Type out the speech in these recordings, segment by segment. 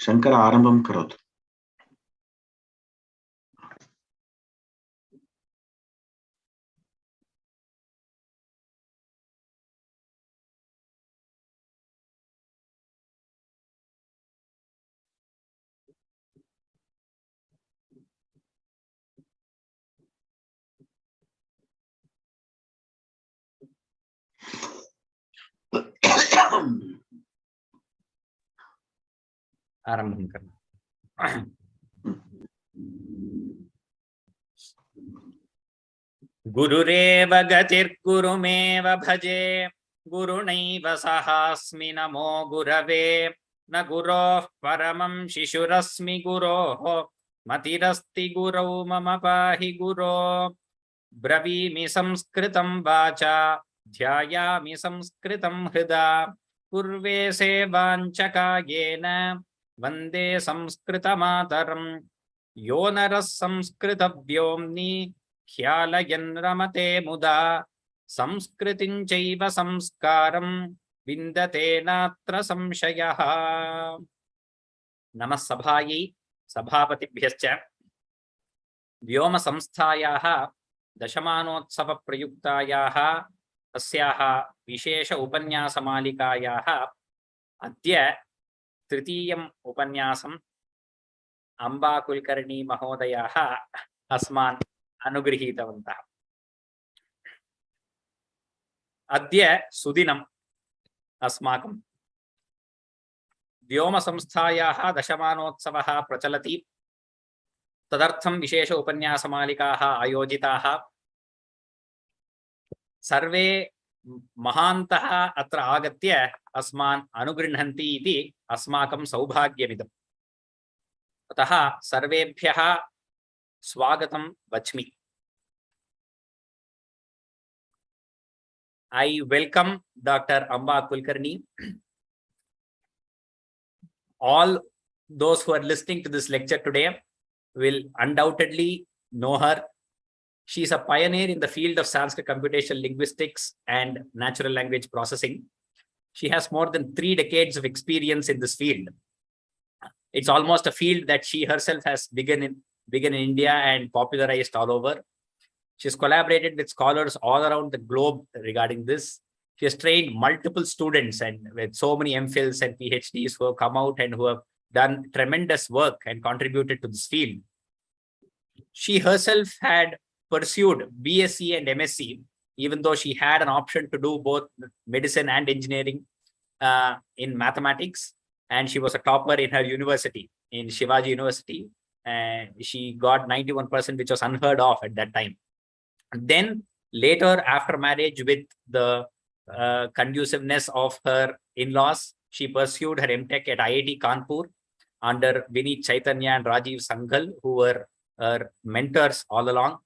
Shankara Arambam Karot. आरंभं करना। गुरुरेव गतिर्गुरुमेव भजे गुरुणैव सहास्मि नमो गुरवे न गुरोः परमं शिशुरस्मि गुरोः मतिरस्ति गुरौ मम पाहि गुरो ब्रवीमि संस्कृतं वाचा ध्यायामि संस्कृतं हृदा पूर्वे सेवाञ्चकायेन वन्दे संस्कृतमातरं यो नरः संस्कृतव्योम्नि ख्यालयन् रमते मुदा संस्कृतिं चैव संस्कारं विन्दते नात्र संशयः। नमः सभायै सभापतिभ्यश्च व्योमसंस्थायाः दशमानोत्सवप्रयुक्तायाः अस्याः विशेष उपन्यासमालिकायाः अद्य तृतीयम् उपन्यासम् अम्बा कुलकर्णी महोदयाः अस्मान् अनुगृहीतवन्तः। अद्य सुदिनम् अस्माकं व्योमसंस्थायाः दशमानोत्सवः प्रचलति। तदर्थं विशेष उपन्यासमालिकाः आयोजिताः। सर्वे महान्तः अत्र आगत्य अस्मान् अनुगृह्णन्ति इति अस्माकं सौभाग्यमिदम्। अतः सर्वेभ्यः स्वागतं वच्मि। I welcome Dr. Amba Kulkarni. All those who are listening to this lecture today will undoubtedly know her. She is a pioneer in the field of Sanskrit Computational Linguistics and natural language processing. She has more than 3 decades of experience in this field. It's almost a field that she herself has begun in India and popularized all over. She has collaborated with scholars all around the globe regarding this. She has trained multiple students and with so many MPhils and PhDs who have come out and who have done tremendous work and contributed to this field. She herself had pursued BSc and MSc, even though she had an option to do both medicine and engineering in mathematics. And she was a topper in her university, in Shivaji University. And she got 91%, which was unheard of at that time. And then later, after marriage, with the conduciveness of her in-laws, she pursued her MTech at IIT Kanpur under Vineet Chaitanya and Rajiv Sanghal, who were her mentors all along.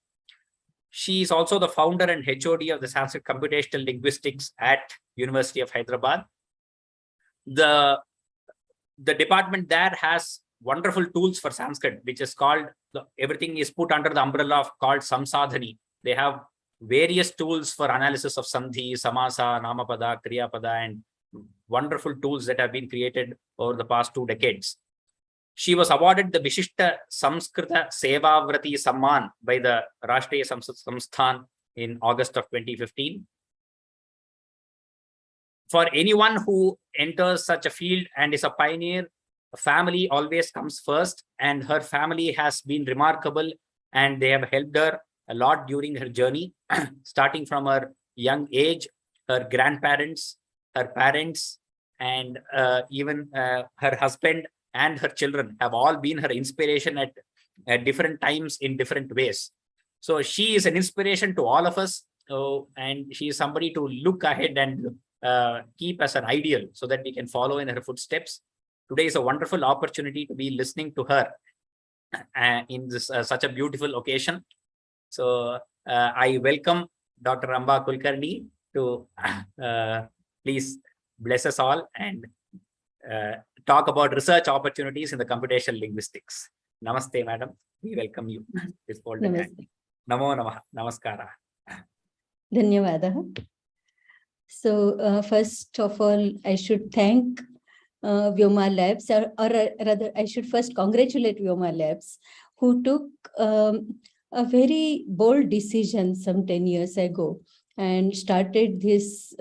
She is also the founder and HOD of the Sanskrit Computational Linguistics at University of Hyderabad. The department there has wonderful tools for Sanskrit, which is called, everything is put under the umbrella of called Samsadhani. They have various tools for analysis of Sandhi, Samasa, Namapada, Kriyapada, and wonderful tools that have been created over the past 2 decades. She was awarded the Vishishta Samskrita Sevavrati Samman by the Rashtriya Samskrit Samsthan in August of 2015. For anyone who enters such a field and is a pioneer, family always comes first, and her family has been remarkable and they have helped her a lot during her journey, starting from her young age. Her grandparents, her parents, and even her husband and her children have all been her inspiration at different times in different ways. So she is an inspiration to all of us, and she is somebody to look ahead and keep as an ideal so that we can follow in her footsteps. Today is a wonderful opportunity to be listening to her. in this such a beautiful occasion. So I welcome Dr. Amba Kulkarni to please bless us all and talk about research opportunities in the computational linguistics. Namaste, madam. We welcome you. Namaste. Namo Namah. Namaskara. Dhanyavadaha. So first of all, I should thank Vyoma Labs, or rather, I should first congratulate Vyoma Labs, who took a very bold decision some 10 years ago and started this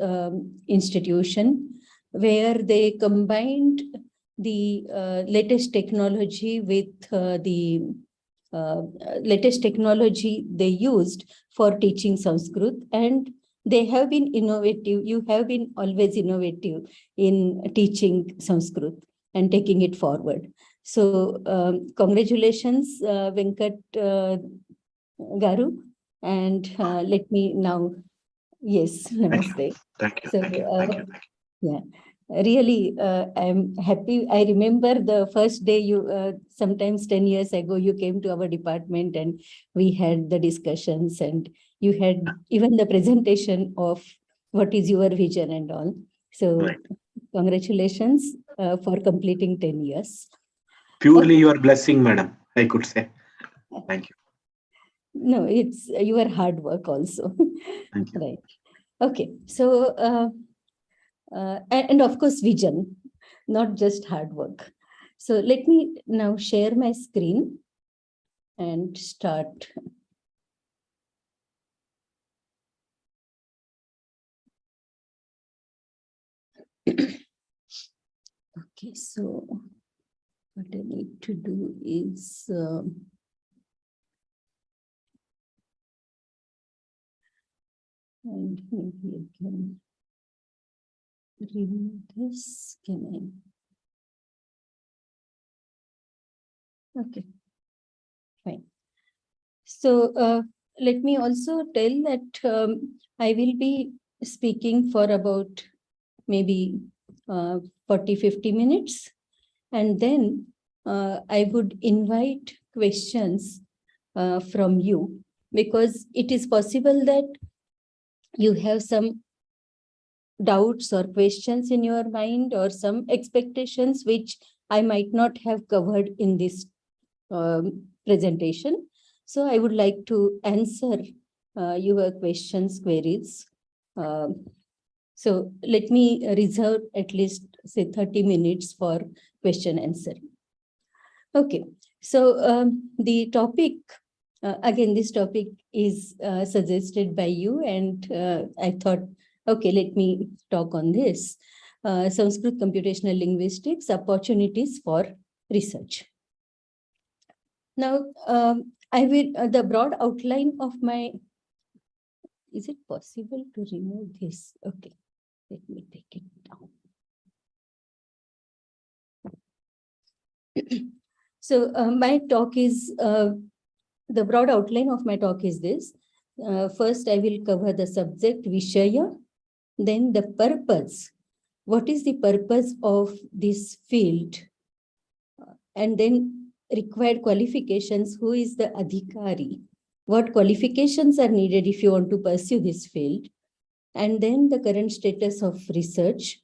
institution where they combined the latest technology with the latest technology they used for teaching Sanskrit, and they have been innovative. You have been always innovative in teaching Sanskrit and taking it forward. So congratulations, Venkat Garu. And let me now, yes, namaste. Thank you. So, Thank you. yeah. Really, I'm happy. I remember the first day you, sometimes 10 years ago, you came to our department and we had the discussions, and you had even the presentation of what is your vision and all. So congratulations for completing 10 years. Purely your blessing, madam, I could say. Thank you. No, it's your hard work also. Thank you. Right. Okay. So, and of course, vision, not just hard work. So let me now share my screen and start. Okay, so what I need to do is and maybe I can remove this. Can I? Okay, fine. So let me also tell that I will be speaking for about maybe 40-50 minutes, and then I would invite questions from you, because it is possible that you have some doubts or questions in your mind, or some expectations which I might not have covered in this presentation. So I would like to answer your questions, queries. So let me reserve at least, say, 30 minutes for question answer. Okay, so the topic, again, this topic is suggested by you, and I thought, okay, let me talk on this. Sanskrit Computational Linguistics, Opportunities for Research. Now, I will, the broad outline of my, is it possible to remove this? Okay, let me take it down. So my talk is, the broad outline of my talk is this. First, I will cover the subject, Vishaya, then the purpose. What is the purpose of this field? And then required qualifications, who is the adhikari? What qualifications are needed if you want to pursue this field? And then the current status of research,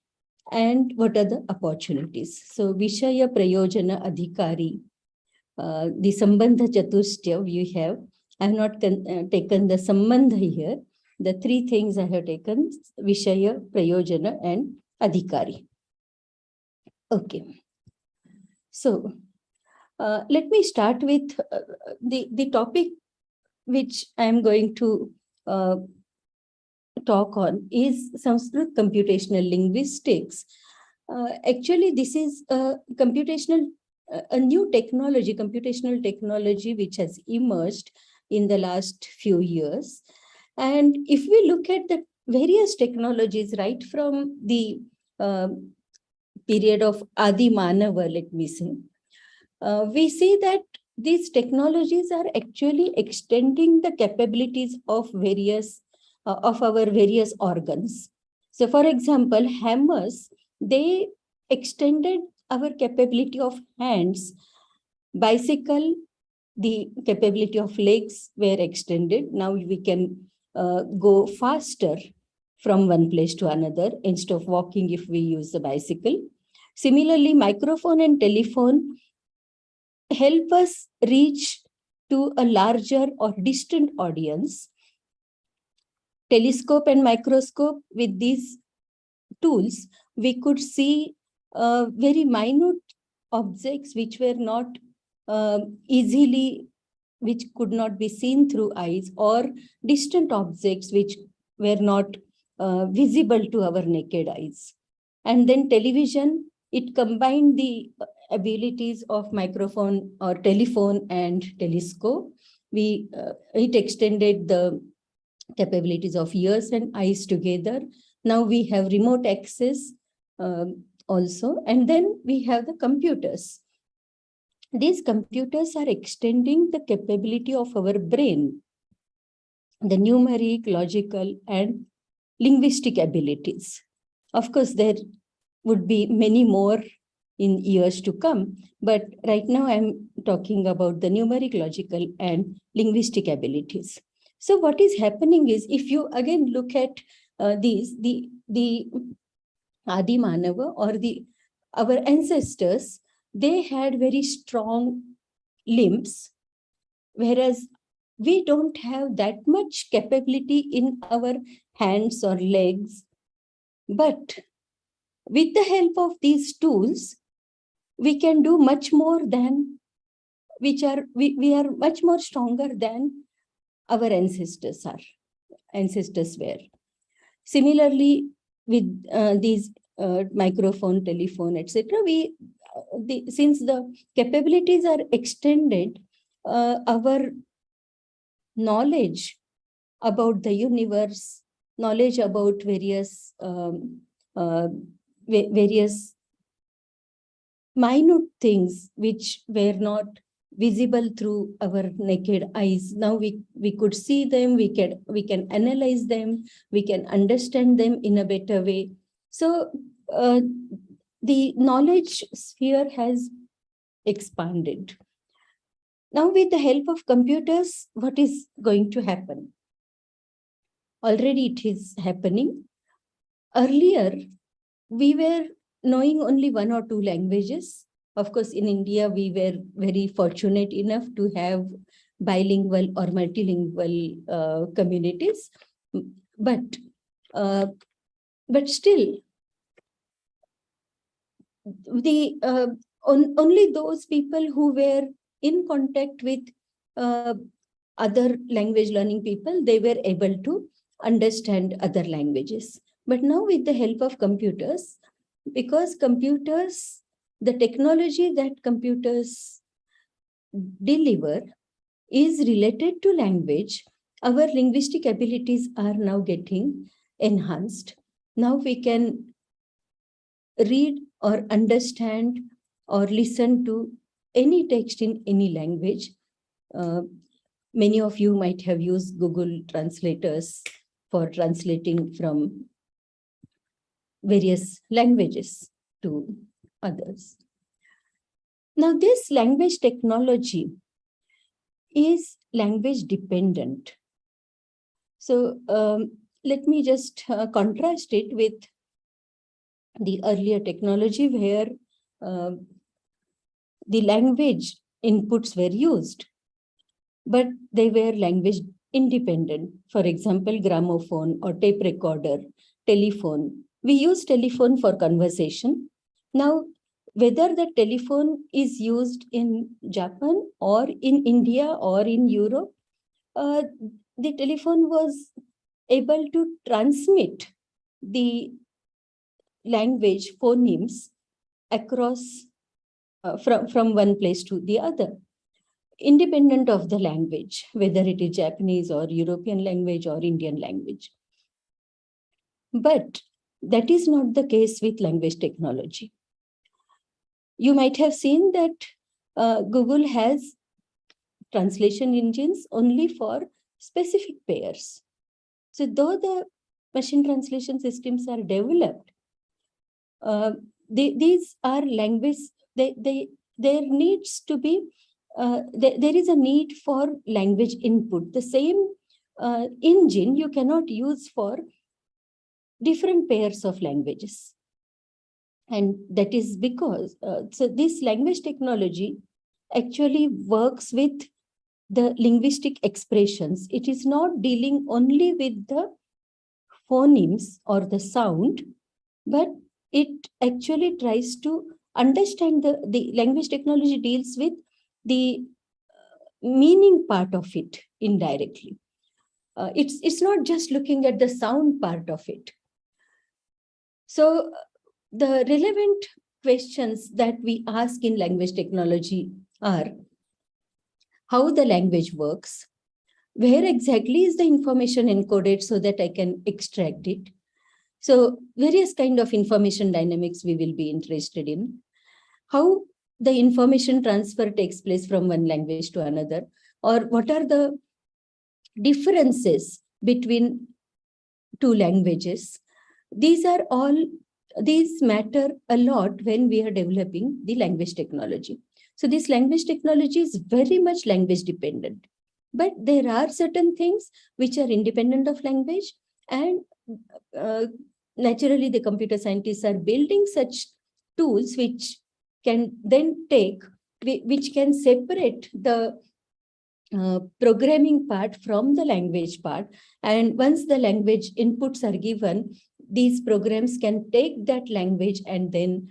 and what are the opportunities? So Vishaya Prayojana Adhikari, the Sambandha Chatushtya we have. I have not taken the Sambandha here. The three things I have taken, Vishaya, Prayojana, and Adhikari. Okay. So let me start with the topic which I am going to talk on is Sanskrit Computational Linguistics. Actually, this is a new technology, computational technology, which has emerged in the last few years. And if we look at the various technologies, right from the period of Adi Manava, let me say, we see that these technologies are actually extending the capabilities of various of our various organs. So for example, hammers, they extended our capability of hands. Bicycle the capability of legs were extended. Now we can go faster from one place to another instead of walking if we use the bicycle. Similarly, microphone and telephone help us reach to a larger or distant audience. Telescope and microscope, with these tools, we could see very minute objects which were not which could not be seen through eyes, or distant objects which were not visible to our naked eyes. And then television, it combined the abilities of microphone or telephone and telescope. It extended the capabilities of ears and eyes together. Now we have remote access also, and then we have the computers. These computers are extending the capability of our brain, the numeric, logical, and linguistic abilities. Of course, there would be many more in years to come, but right now I'm talking about the numeric, logical, and linguistic abilities. So what is happening is, if you again look at the Adi Manava, or our ancestors, they had very strong limbs, whereas we don't have that much capability in our hands or legs. But with the help of these tools, we can do much more than we are much more stronger than our ancestors were. Similarly, with these microphone, telephone, etc., since the capabilities are extended, our knowledge about the universe, knowledge about various minute things which were not visible through our naked eyes, now we could see them, we can analyze them, we can understand them in a better way. So the knowledge sphere has expanded. Now, with the help of computers, what is going to happen? Already it is happening. Earlier, we were knowing only one or two languages. Of course, in India, we were very fortunate enough to have bilingual or multilingual communities. But still, only those people who were in contact with other language learning people, they were able to understand other languages. But now, with the help of computers, because computers, the technology that computers deliver is related to language, our linguistic abilities are now getting enhanced. Now we can read or understand or listen to any text in any language. Many of you might have used Google translators for translating from various languages to others. Now, this language technology is language dependent. So let me just contrast it with the earlier technology, where the language inputs were used, but they were language independent. For example, gramophone or tape recorder, telephone. We use telephone for conversation. Now, whether the telephone is used in Japan or in India or in Europe, the telephone was able to transmit the language phonemes across from one place to the other, independent of the language, whether it is Japanese or European language or Indian language. But that is not the case with language technology. You might have seen that Google has translation engines only for specific pairs. So though the machine translation systems are developed, these are language, there needs to be there is a need for language input. The same engine you cannot use for different pairs of languages. And that is because, so this language technology actually works with the linguistic expressions. It is not dealing only with the phonemes or the sound, but it actually tries to understand the language technology deals with the meaning part of it indirectly. It's not just looking at the sound part of it. So the relevant questions that we ask in language technology are how the language works, where exactly is the information encoded so that I can extract it. So various kind of information dynamics we will be interested in. How the information transfer takes place from one language to another, or what are the differences between two languages. These matter a lot when we are developing the language technology. So this language technology is very much language dependent, but there are certain things which are independent of language, and naturally the computer scientists are building such tools which can then which can separate the programming part from the language part. And once the language inputs are given, these programs can take that language and then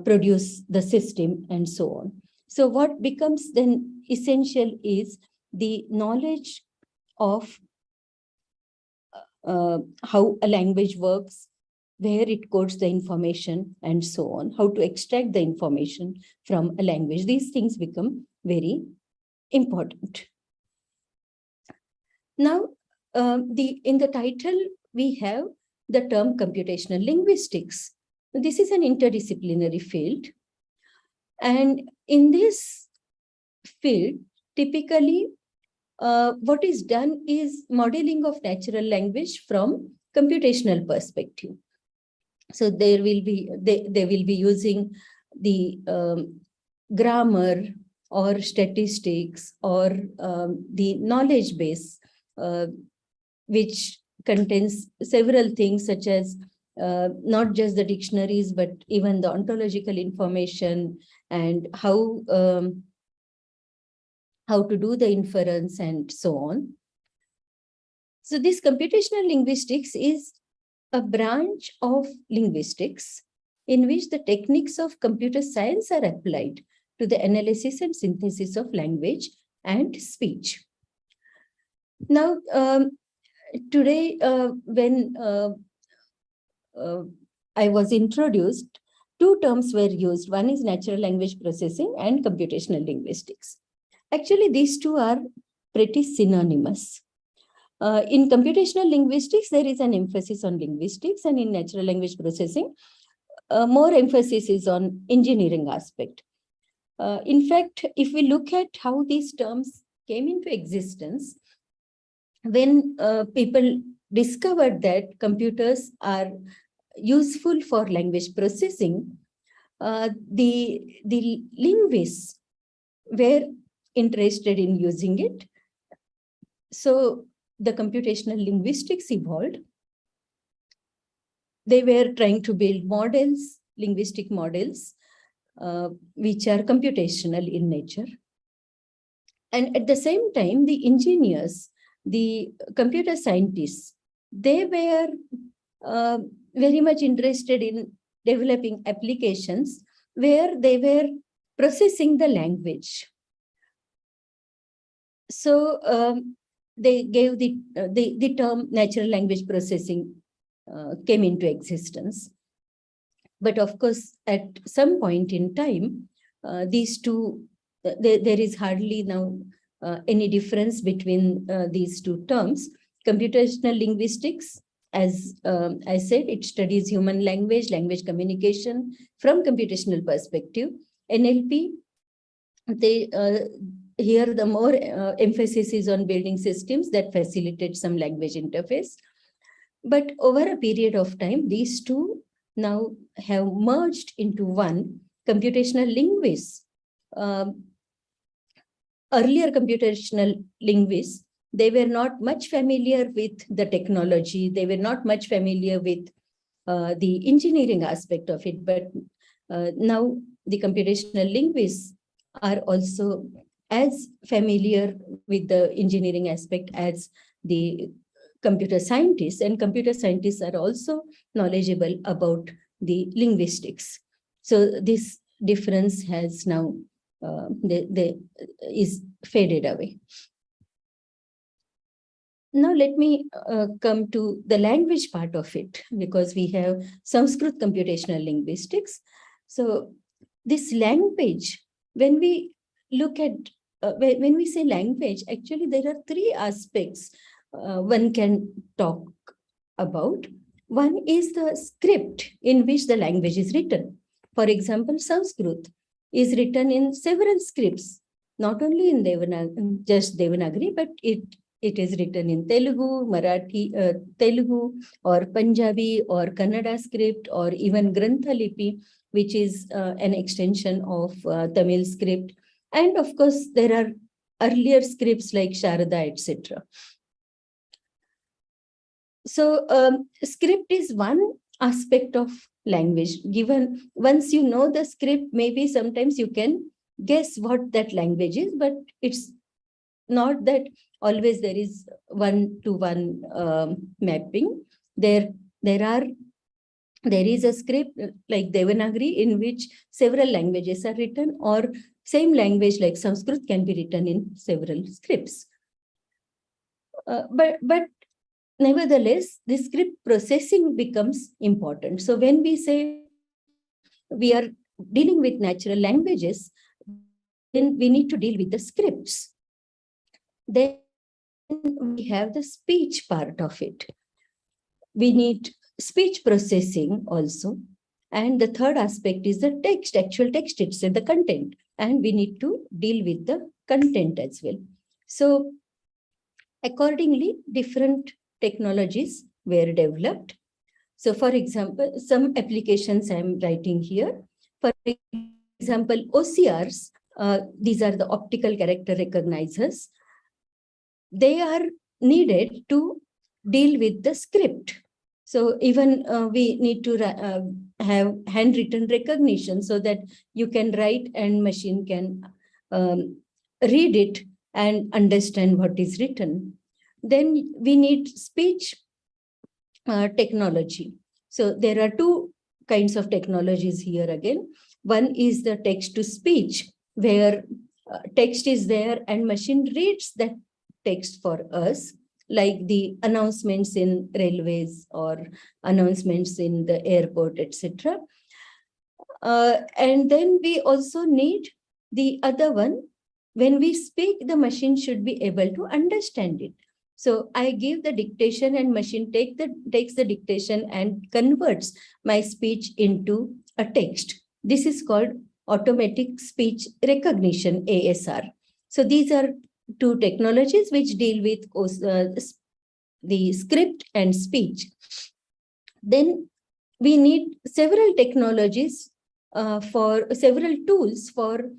produce the system and so on. So what becomes then essential is the knowledge of how a language works, where it codes the information and so on, how to extract the information from a language. These things become very important. Now, in the title, we have the term computational linguistics. This is an interdisciplinary field. And in this field, typically, what is done is modeling of natural language from computational perspective. So they will be using the grammar or statistics or the knowledge base, which contains several things such as not just the dictionaries, but even the ontological information and how to do the inference and so on. So this computational linguistics is a branch of linguistics in which the techniques of computer science are applied to the analysis and synthesis of language and speech. Now, today, when I was introduced, two terms were used. One is natural language processing and computational linguistics. Actually, these two are pretty synonymous. In computational linguistics, there is an emphasis on linguistics, and in natural language processing, more emphasis is on engineering aspect. In fact, if we look at how these terms came into existence, when people discovered that computers are useful for language processing, the linguists were interested in using it. So the computational linguistics evolved. They were trying to build models, linguistic models, which are computational in nature. And at the same time, the engineers, the computer scientists, they were very much interested in developing applications where they were processing the language. So they gave the term natural language processing came into existence. But of course, at some point in time, these two, there is hardly now any difference between these two terms. Computational linguistics, as I said, it studies human language, language communication from computational perspective. NLP, here the more emphasis is on building systems that facilitate some language interface. But over a period of time, these two now have merged into one. Computational linguists earlier computational linguists, they were not much familiar with the technology. They were not much familiar with the engineering aspect of it. But now the computational linguists are also as familiar with the engineering aspect as the computer scientists, and computer scientists are also knowledgeable about the linguistics. So this difference has now is faded away. Now let me come to the language part of it, because we have Sanskrit Computational Linguistics. So this language, when we look at, when we say language, actually there are three aspects one can talk about. One is the script in which the language is written. For example, Sanskrit is written in several scripts, not only in just Devanagari, but it is written in Telugu, Marathi, Telugu or Punjabi or Kannada script, or even Grantha Lipi, which is an extension of Tamil script. And of course, there are earlier scripts like Sharada, etc. So script is one aspect of language. Given once you know the script, maybe sometimes you can guess what that language is, but it's not that always there is one-to-one mapping. There is a script like Devanagari in which several languages are written, or same language like Sanskrit can be written in several scripts. But nevertheless, the script processing becomes important. So when we say we are dealing with natural languages, then we need to deal with the scripts. Then we have the speech part of it. We need speech processing also. And the third aspect is the text, actual text itself, the content. And we need to deal with the content as well. So accordingly, different technologies were developed. So for example, some applications I'm writing here. For example, OCRs, these are the optical character recognizers. They are needed to deal with the script. So even we need to have handwritten recognition so that you can write and machine can read it and understand what is written. Then we need speech technology. So there are two kinds of technologies here again. One is the text to speech, where text is there and machine reads that text for us, like the announcements in railways or announcements in the airport, etc. And then we also need the other one. When we speak, the machine should be able to understand it. So I give the dictation and machine takes the dictation and converts my speech into a text. This is called automatic speech recognition, ASR. So these are two technologies which deal with the script and speech. Then we need several technologies for several tools for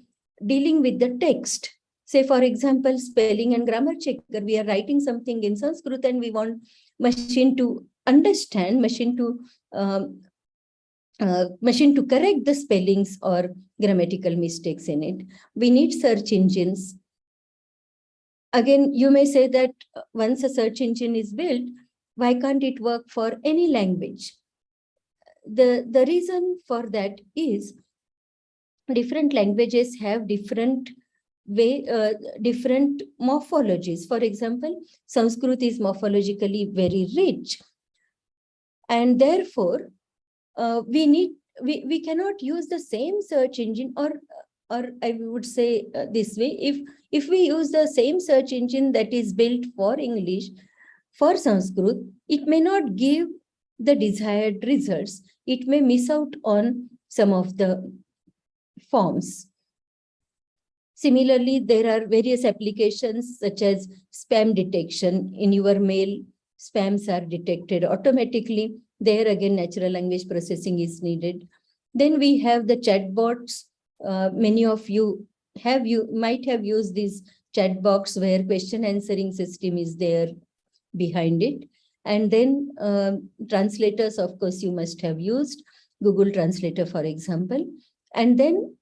dealing with the text. Say, for example, spelling and grammar checker. We are writing something in Sanskrit and we want machine to understand, machine to correct the spellings or grammatical mistakes in it. We need search engines. Again, you may say that once a search engine is built, why can't it work for any language? The reason for that is different languages have different different morphologies. For example, Sanskrit is morphologically very rich, and therefore we cannot use the same search engine, or I would say this way: if we use the same search engine that is built for English for Sanskrit, it may not give the desired results. It may miss out on some of the forms. Similarly, there are various applications such as spam detection. In your mail, spams are detected automatically. There again, natural language processing is needed. Then we have the chatbots. Many of you might have used these chat box where question answering system is there behind it. And then translators, of course, you must have used Google Translator, for example. And then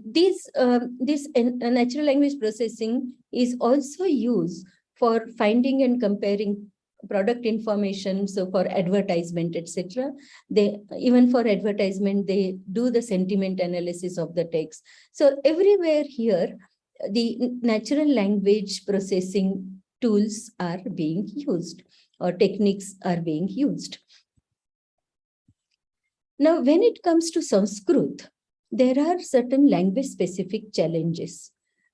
this natural language processing is also used for finding and comparing product information. So for advertisement, etc. Even for advertisement, they do the sentiment analysis of the text. So everywhere here, the natural language processing tools are being used, or techniques are being used. Now, when it comes to Sanskrit, there are certain language-specific challenges.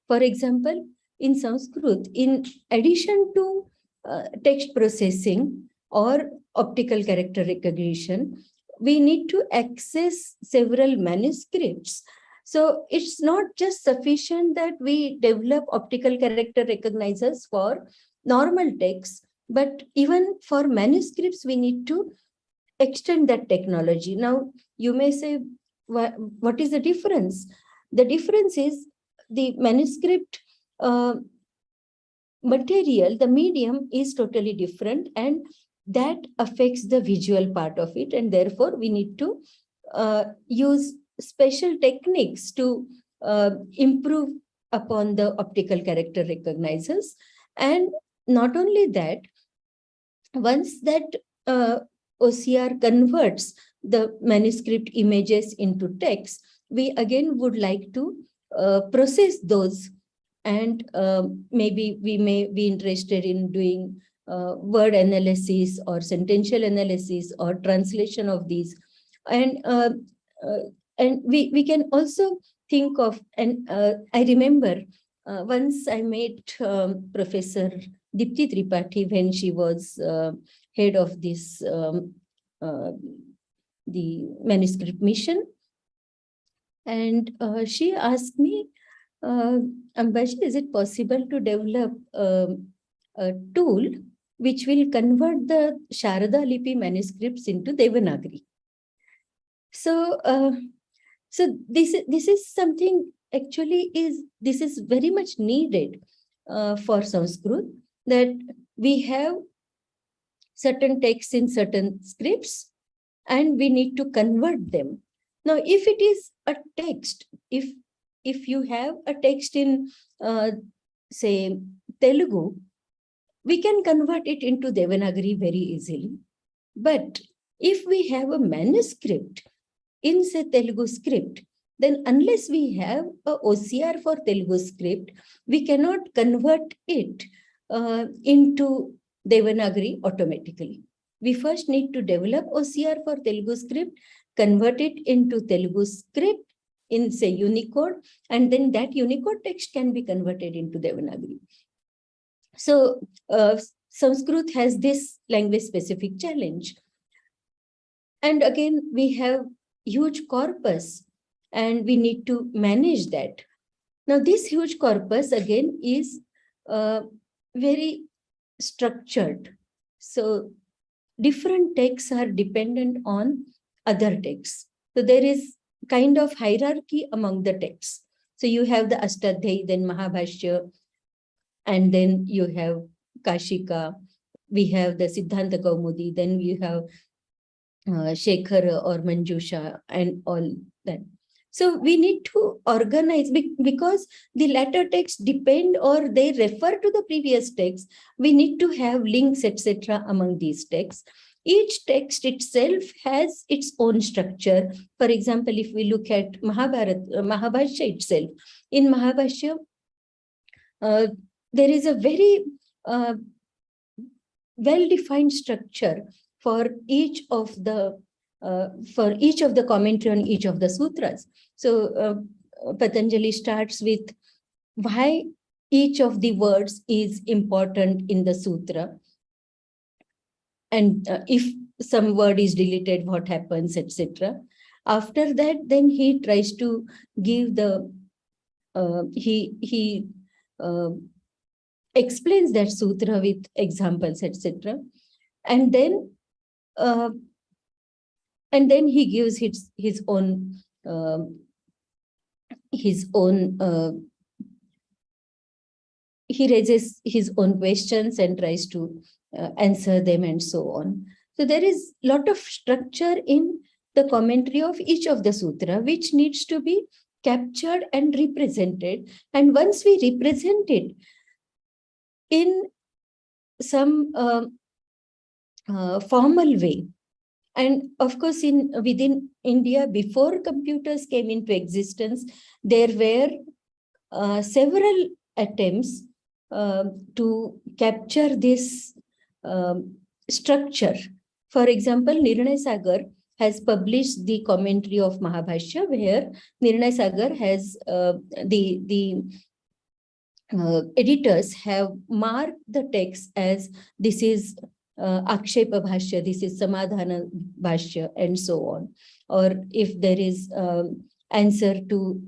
For example, in Sanskrit, in addition to text processing or optical character recognition, we need to access several manuscripts. So it's not just sufficient that we develop optical character recognizers for normal text, but even for manuscripts, we need to extend that technology. Now, you may say, what is the difference? The difference is the manuscript material, the medium is totally different, and that affects the visual part of it. And therefore, we need to use special techniques to improve upon the optical character recognizers. And not only that, once that OCR converts the manuscript images into text, we again would like to process those, and maybe we may be interested in doing word analysis or sentential analysis or translation of these. And we can also think of, and I remember once I met Professor Dipti Tripathi when she was head of this the manuscript mission, and she asked me, Ambaji, is it possible to develop a tool which will convert the Sharada Lipi manuscripts into Devanagari? So, so this is something actually this is very much needed for Sanskrit, that we have certain texts in certain scripts and we need to convert them. Now, if it is a text, if you have a text in, say, Telugu, we can convert it into Devanagari very easily. But if we have a manuscript in, say, Telugu script, then unless we have a OCR for Telugu script, we cannot convert it into Devanagari automatically. We first need to develop OCR for Telugu script, convert it into Telugu script in, say, Unicode, and then that Unicode text can be converted into Devanagari. So Sanskrit has this language-specific challenge. And again, we have huge corpus, and we need to manage that. Now, this huge corpus, again, is very structured. So different texts are dependent on other texts. So there is kind of hierarchy among the texts. So you have the Ashtadhyayi, then Mahabhashya, and then you have Kashika. We have the Siddhanta Kaumudi, then you have Shekhara or Manjusha and all that. So we need to organize, because the latter texts depend or they refer to the previous text. We need to have links, etc. among these texts. Each text itself has its own structure. For example, if we look at Mahabhashya itself, in Mahabhashya, there is a very well-defined structure for each of the commentary on each of the sutras. So Patanjali starts with why each of the words is important in the sutra, and if some word is deleted, what happens, etc. After that, then he tries to give the he explains that sutra with examples, etc. And then he gives his own he raises his own questions and tries to answer them and so on. So there is a lot of structure in the commentary of each of the sutra, which needs to be captured and represented. And once we represent it in some formal way, and of course, within India, before computers came into existence, there were several attempts to capture this structure. For example, Nirnay Sagar has published the commentary of Mahabhashya, where Nirnay Sagar has the editors have marked the text as this is Akshepa Bhashya, this is Samadhana Bhashya, and so on. Or if there is answer to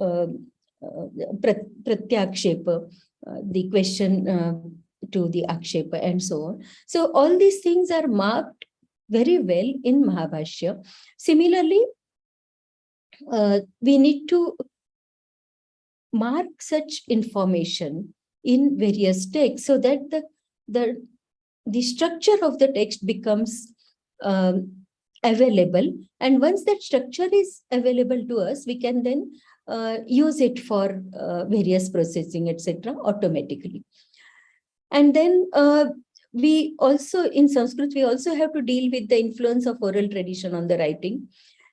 Pratyakshepa, the question to the Akshepa, and so on. So all these things are marked very well in Mahabhashya. Similarly, we need to mark such information in various texts so that the structure of the text becomes available. And once that structure is available to us, we can then use it for various processing, etc., automatically. And then we also, in Sanskrit, we also have to deal with the influence of oral tradition on the writing.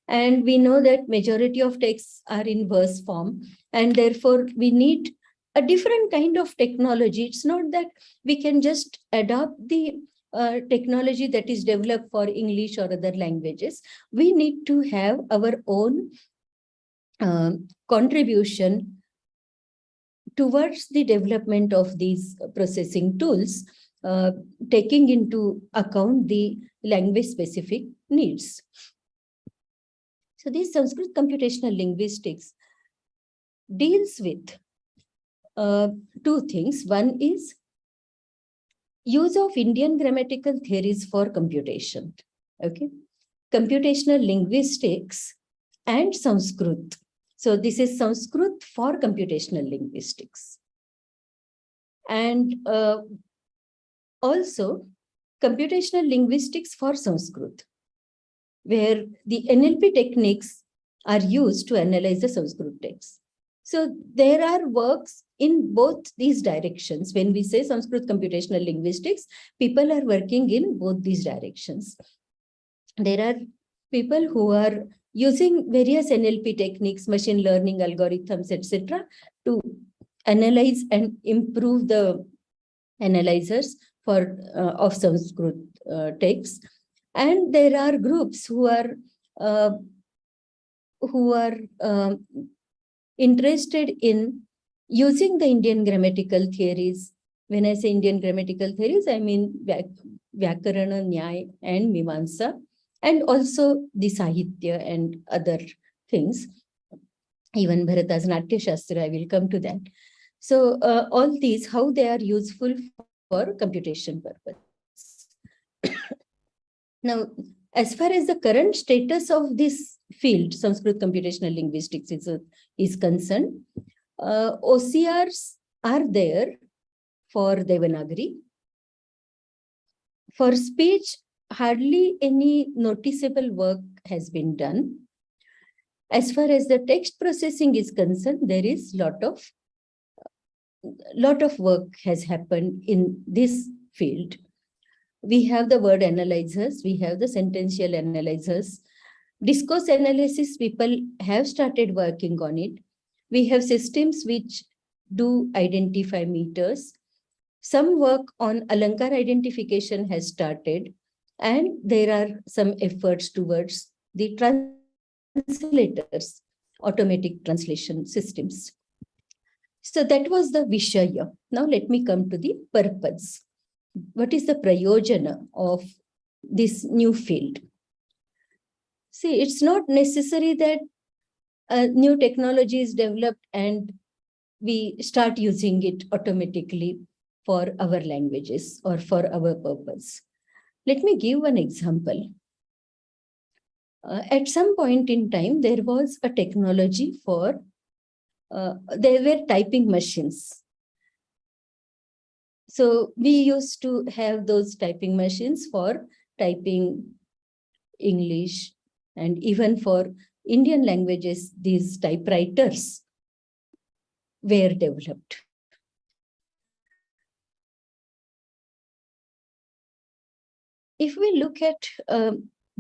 And we know that majority of texts are in verse form, and therefore we need a different kind of technology. It's not that we can just adopt the technology that is developed for English or other languages. We need to have our own contribution towards the development of these processing tools, taking into account the language-specific needs. So this Sanskrit Computational Linguistics deals with two things. One is use of Indian grammatical theories for computation. Okay, computational linguistics and Sanskrit. So this is Sanskrit for computational linguistics. And also computational linguistics for Sanskrit, where the NLP techniques are used to analyze the Sanskrit text. So there are works in both these directions. When we say Sanskrit computational linguistics, people are working in both these directions. There are people who are using various NLP techniques, machine learning algorithms, etc., to analyze and improve the analyzers for of Sanskrit texts. And there are groups who are interested in using the Indian grammatical theories. When I say Indian grammatical theories, I mean Vyakarana, Nyaya, and Mimamsa, and also the Sahitya and other things. Even Bharata's Natya Shastra, I will come to that. So all these, how they are useful for computation purpose. Now, as far as the current status of this field, Sanskrit Computational Linguistics is concerned, OCRs are there for Devanagari. For speech, hardly any noticeable work has been done. As far as the text processing is concerned, there is lot of work has happened in this field. We have the word analyzers, we have the sentential analyzers. Discourse analysis, people have started working on it. We have systems which do identify meters. Some work on Alankar identification has started, and there are some efforts towards the translators, automatic translation systems. So that was the Vishaya. Now let me come to the purpose. What is the prayojana of this new field? See, it's not necessary that a new technology is developed and we start using it automatically for our languages or for our purpose. Let me give one example. At some point in time, there was a technology for, there were typing machines. So we used to have those typing machines for typing English, and even for Indian languages, these typewriters were developed. If we look at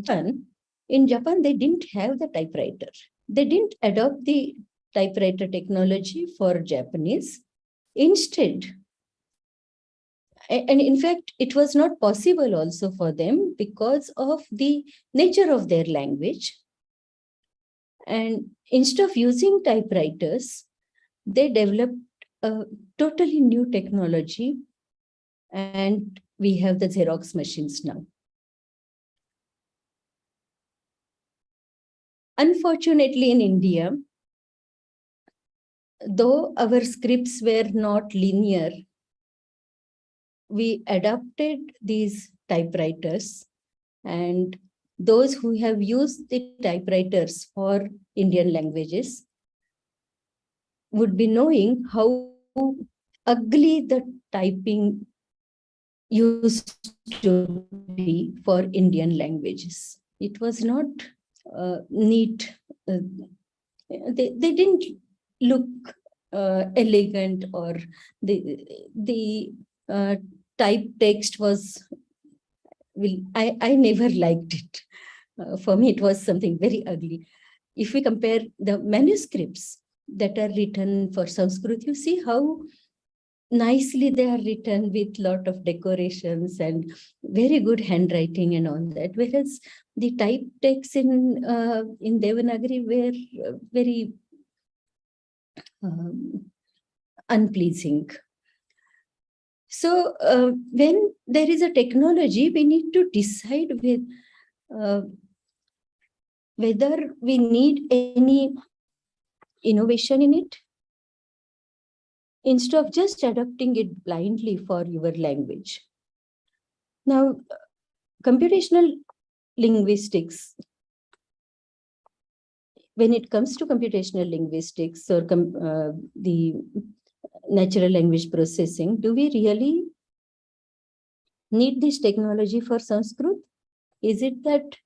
Japan, in Japan, they didn't have the typewriter. They didn't adopt the typewriter technology for Japanese. Instead, and in fact, it was not possible also for them because of the nature of their language. And instead of using typewriters, they developed a totally new technology, and we have the Xerox machines now. Unfortunately, in India, though our scripts were not linear, we adopted these typewriters, and those who have used the typewriters for Indian languages would be knowing how ugly the typing used to be for Indian languages. It was not neat. They didn't look elegant, or the type text was, I never liked it. For me, it was something very ugly. If we compare the manuscripts that are written for Sanskrit, you see how nicely they are written with lot of decorations and very good handwriting and all that. Whereas the type texts in Devanagari were very unpleasing. So when there is a technology, we need to decide whether we need any innovation in it, instead of just adopting it blindly for your language. Now, computational linguistics, when it comes to computational linguistics or the natural language processing, do we really need this technology for Sanskrit? Is it that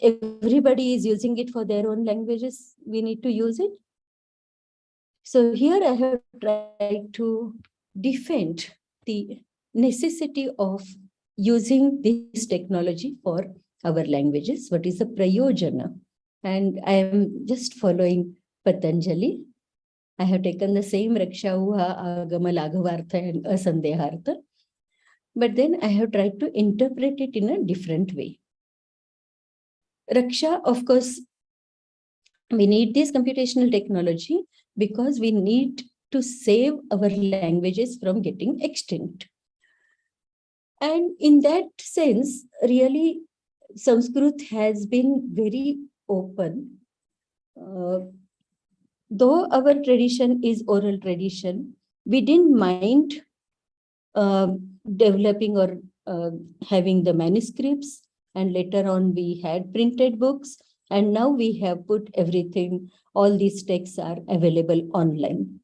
everybody is using it for their own languages? We need to use it. So here I have tried to defend the necessity of using this technology for our languages. What is the prayojana? And I am just following Patanjali. I have taken the same Raksha, Uha, Agama, Laghavartha and Asandehartha. But then I have tried to interpret it in a different way. Raksha, of course, we need this computational technology because we need to save our languages from getting extinct. And in that sense, really, Sanskrit has been very open. Though our tradition is oral tradition, we didn't mind developing or having the manuscripts, and later on we had printed books, and now we have put everything, all these texts are available online.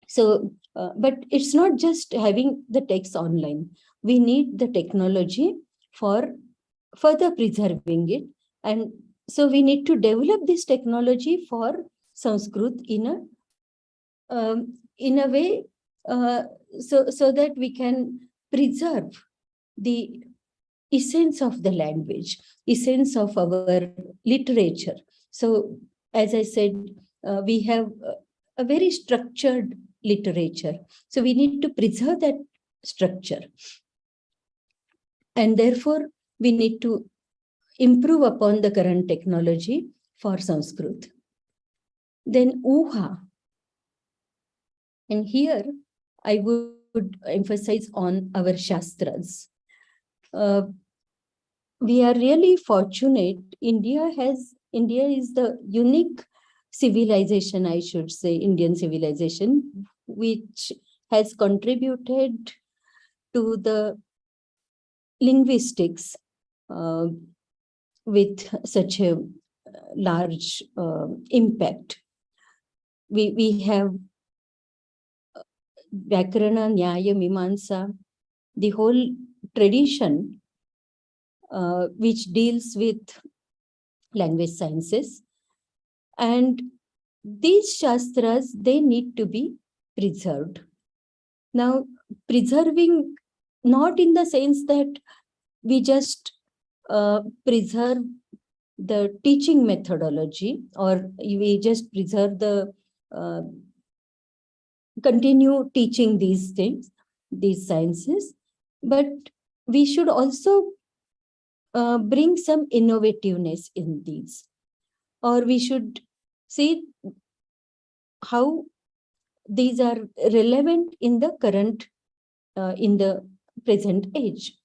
So, but it's not just having the text online. We need the technology for further preserving it. And so we need to develop this technology for Sanskrit in a way so that we can preserve the essence of the language, essence of our literature. So, as I said, we have a very structured literature. So we need to preserve that structure. And therefore, we need to improve upon the current technology for Sanskrit. Then Uha. And here, I would emphasize on our Shastras. We are really fortunate. India is the unique civilization, I should say, Indian civilization, which has contributed to the linguistics with such a large impact. We have Vyakarana, Nyaya, Mimamsa, the whole tradition which deals with language sciences. And these Shastras, they need to be preserved. Now, preserving not in the sense that we just preserve the teaching methodology, or we just preserve the continue teaching these things, these sciences, but we should also bring some innovativeness in these, or we should see how these are relevant in the current, in the present age.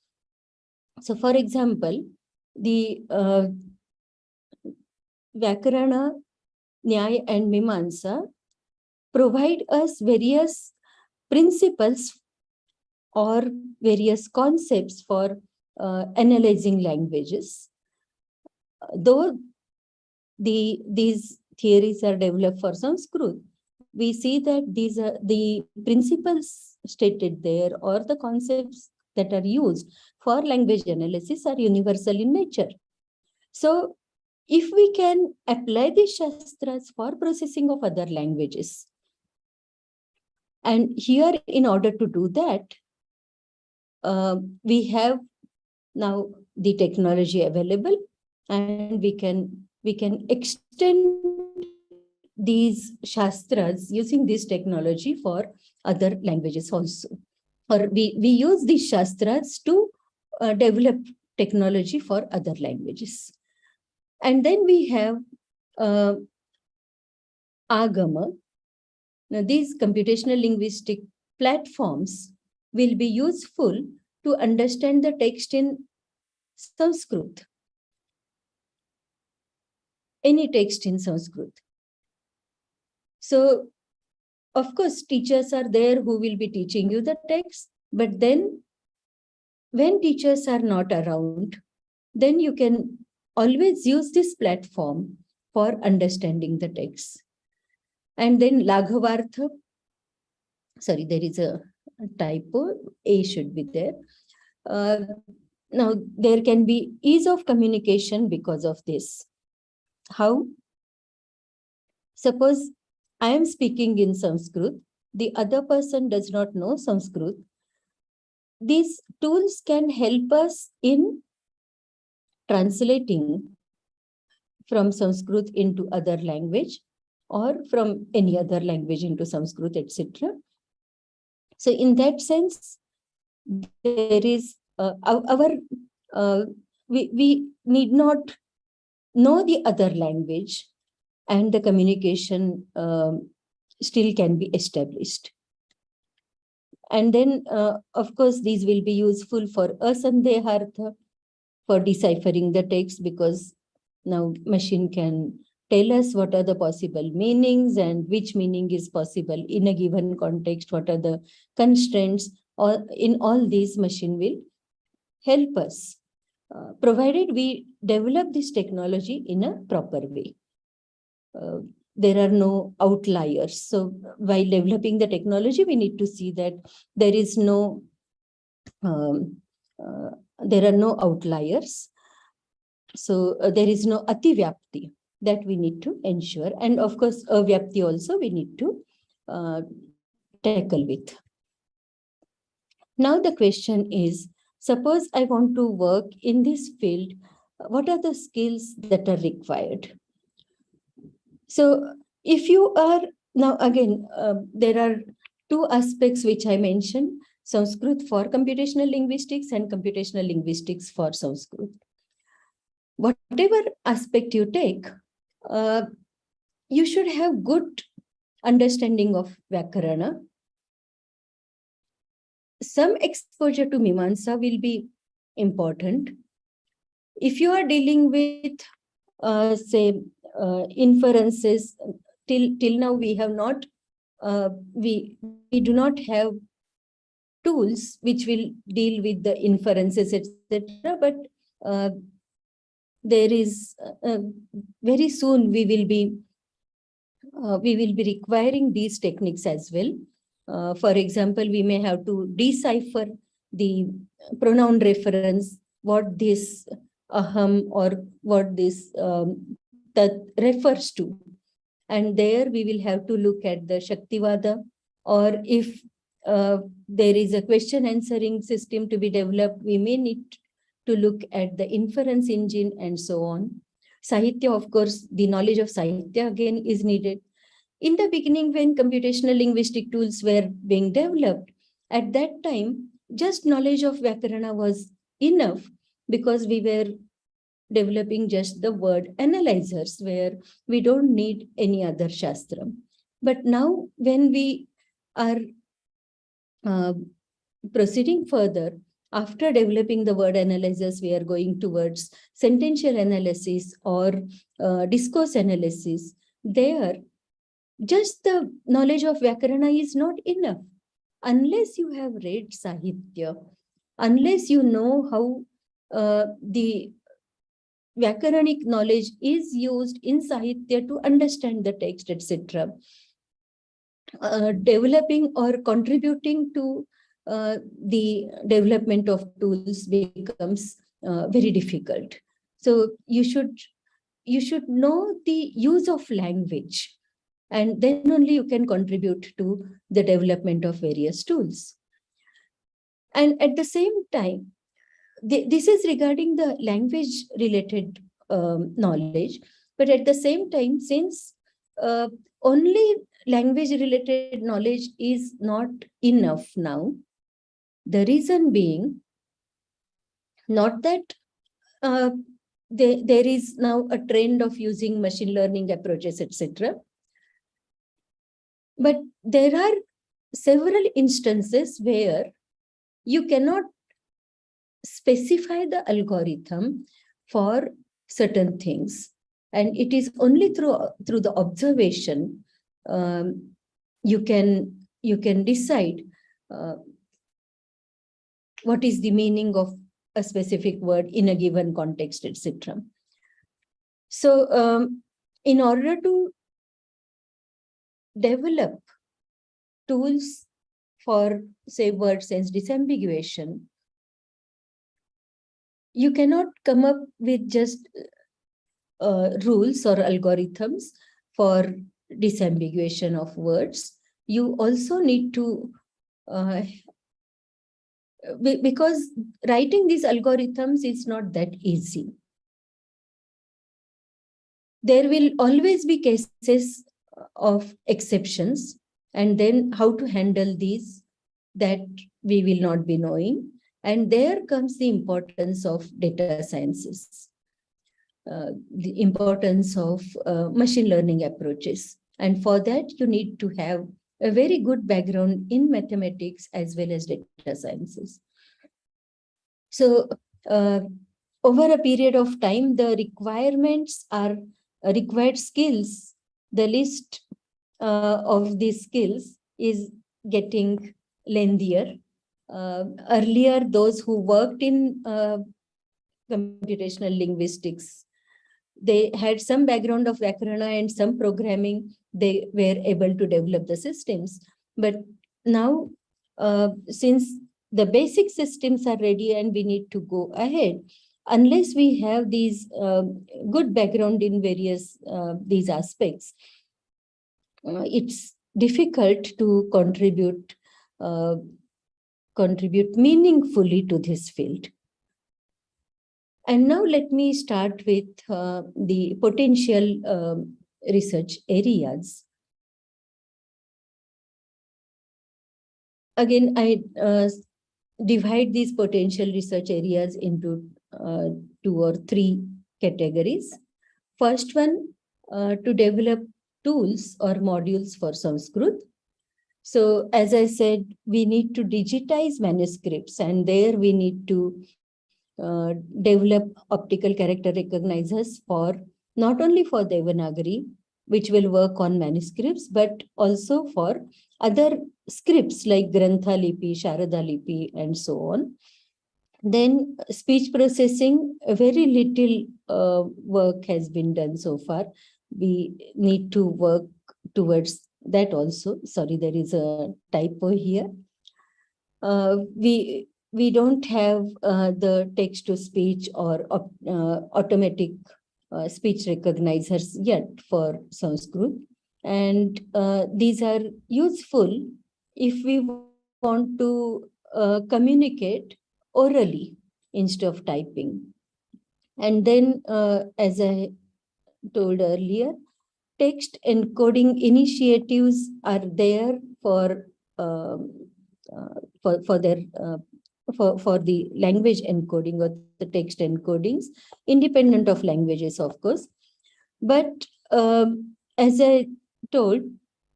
So, for example, the Vyakarana, Nyaya and Mimamsa provide us various principles or various concepts for analyzing languages. Though these theories are developed for Sanskrit, we see that these are the principles stated there, or the concepts that are used for language analysis are universal in nature. So if we can apply these Shastras for processing of other languages, and here in order to do that, we have now the technology available, and we can extend these Shastras using this technology for other languages also. Or we use these Shastras to develop technology for other languages. And then we have Agama. Now, these computational linguistic platforms will be useful to understand the text in Sanskrit, any text in Sanskrit. So, of course, teachers are there who will be teaching you the text, but then when teachers are not around, then you can always use this platform for understanding the text. And then Laghavartha, sorry, there is a typo, A should be there. Now, there can be ease of communication because of this. How? Suppose I am speaking in Sanskrit, the other person does not know Sanskrit. These tools can help us in translating from Sanskrit into other language, or from any other language into Sanskrit, etc. So in that sense, there is we need not know the other language, and the communication still can be established. And then, of course, these will be useful for asandehartha, for deciphering the text, because now machine can tell us what are the possible meanings and which meaning is possible in a given context, what are the constraints, or in all these machine will help us, provided we develop this technology in a proper way. There are no outliers. So while developing the technology, we need to see that there is no, there are no outliers. So there is no ativyapti that we need to ensure. And of course, avyapti also we need to tackle with. Now the question is, suppose I want to work in this field, what are the skills that are required? So if you are, now again, there are two aspects which I mentioned, Sanskrit for computational linguistics and computational linguistics for Sanskrit. Whatever aspect you take, you should have good understanding of Vyakarana. Some exposure to Mimamsa will be important. If you are dealing with, say, inferences, till now we have not, we do not have tools which will deal with the inferences, etc. But there is very soon we will be requiring these techniques as well. For example, we may have to decipher the pronoun reference, what this aham or what this that refers to. And there we will have to look at the Shaktivada, or if there is a question answering system to be developed, we may need to look at the inference engine and so on. Sahitya, of course, the knowledge of Sahitya again is needed. In the beginning, when computational linguistic tools were being developed, at that time, just knowledge of Vyakarana was enough, because we were developing just the word analyzers where we don't need any other Shastram. But now when we are proceeding further, after developing the word analyzers, we are going towards sentential analysis or discourse analysis. There, just the knowledge of Vyakarana is not enough. Unless you have read Sahitya, unless you know how the Vyakaranic knowledge is used in Sahitya to understand the text, etc., developing or contributing to the development of tools becomes very difficult. So you should know the use of language, and then only you can contribute to the development of various tools. And at the same time, this is regarding the language related knowledge, but at the same time, since only language related knowledge is not enough now, the reason being not that there is now a trend of using machine learning approaches, etc. But there are several instances where you cannot specify the algorithm for certain things, and it is only through the observation you can decide what is the meaning of a specific word in a given context, etc. So in order to develop tools for, say, word sense disambiguation, you cannot come up with just rules or algorithms for disambiguation of words. You also need to, because writing these algorithms is not that easy. There will always be cases of exceptions, and then how to handle these, that we will not be knowing. And there comes the importance of data sciences, the importance of machine learning approaches. And for that, you need to have a very good background in mathematics as well as data sciences. So over a period of time, the requirements are required skills. The list of these skills is getting lengthier. Earlier, those who worked in computational linguistics, they had some background of Vyakarana and some programming. They were able to develop the systems. But now, since the basic systems are ready and we need to go ahead, unless we have these good background in various these aspects, it's difficult to contribute meaningfully to this field. And now let me start with the potential research areas. Again, I divide these potential research areas into 2 or 3 categories. First one, to develop tools or modules for Sanskrit. So as I said, we need to digitize manuscripts, and there we need to develop optical character recognizers for not only for Devanagari, which will work on manuscripts, but also for other scripts like Grantha Lipi, Sharada Lipi, and so on. Then speech processing, very little work has been done so far. We need to work towards that also. Sorry, there is a typo here. We don't have the text-to-speech or automatic speech recognizers yet for Sanskrit. And these are useful if we want to communicate orally instead of typing. And then, as I told earlier, text encoding initiatives are there for the language encoding or the text encodings, independent of languages, of course. But as I told,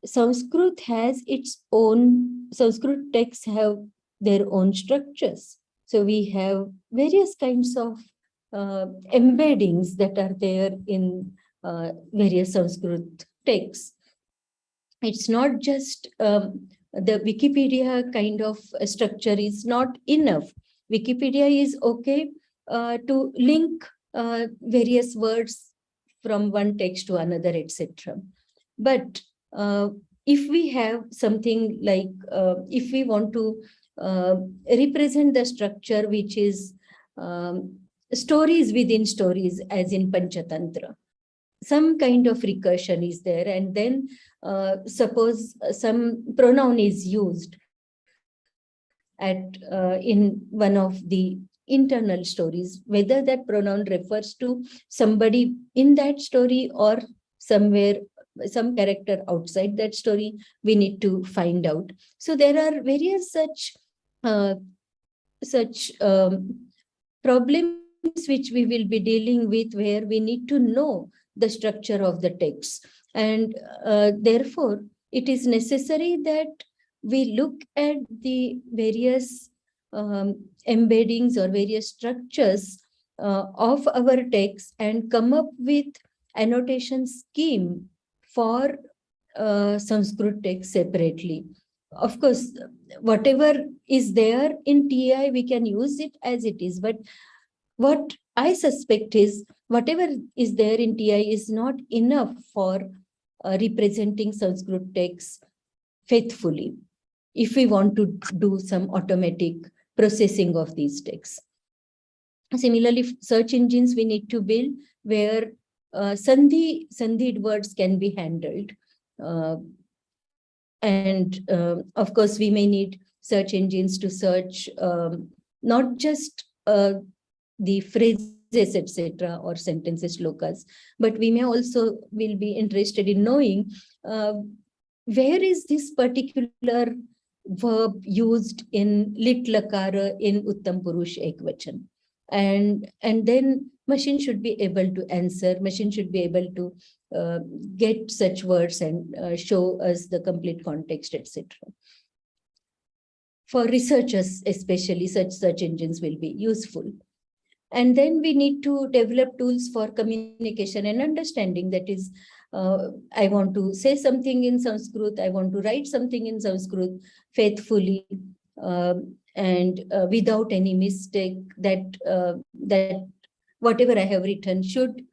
Sanskrit has its own, Sanskrit texts have their own structures. So we have various kinds of embeddings that are there in various Sanskrit texts. It's not just the Wikipedia kind of structure is not enough. Wikipedia is okay to link various words from one text to another, etc. But if we have something like, if we want to represent the structure which is stories within stories, as in Panchatantra, some kind of recursion is there, and then suppose some pronoun is used at in one of the internal stories, whether that pronoun refers to somebody in that story or somewhere, some character outside that story, we need to find out. So there are various such problems which we will be dealing with, where we need to know the structure of the text. And therefore, it is necessary that we look at the various embeddings or various structures of our text and come up with annotation scheme for Sanskrit text separately. Of course, whatever is there in TI, we can use it as it is. But what I suspect is whatever is there in TI is not enough for representing Sanskrit text faithfully, if we want to do some automatic processing of these texts. Similarly, search engines we need to build where sandhid words can be handled. And of course, we may need search engines to search not just the phrases, etc., or sentences, shlokas, but we may also will be interested in knowing where is this particular verb used in lit lakara in Uttam Purush Ekvachan. And then machine should be able to answer, machine should be able to get such words and show us the complete context, etc. For researchers, especially, such search engines will be useful. And then we need to develop tools for communication and understanding. That is, I want to say something in Sanskrit, I want to write something in Sanskrit faithfully and without any mistake, that whatever I have written should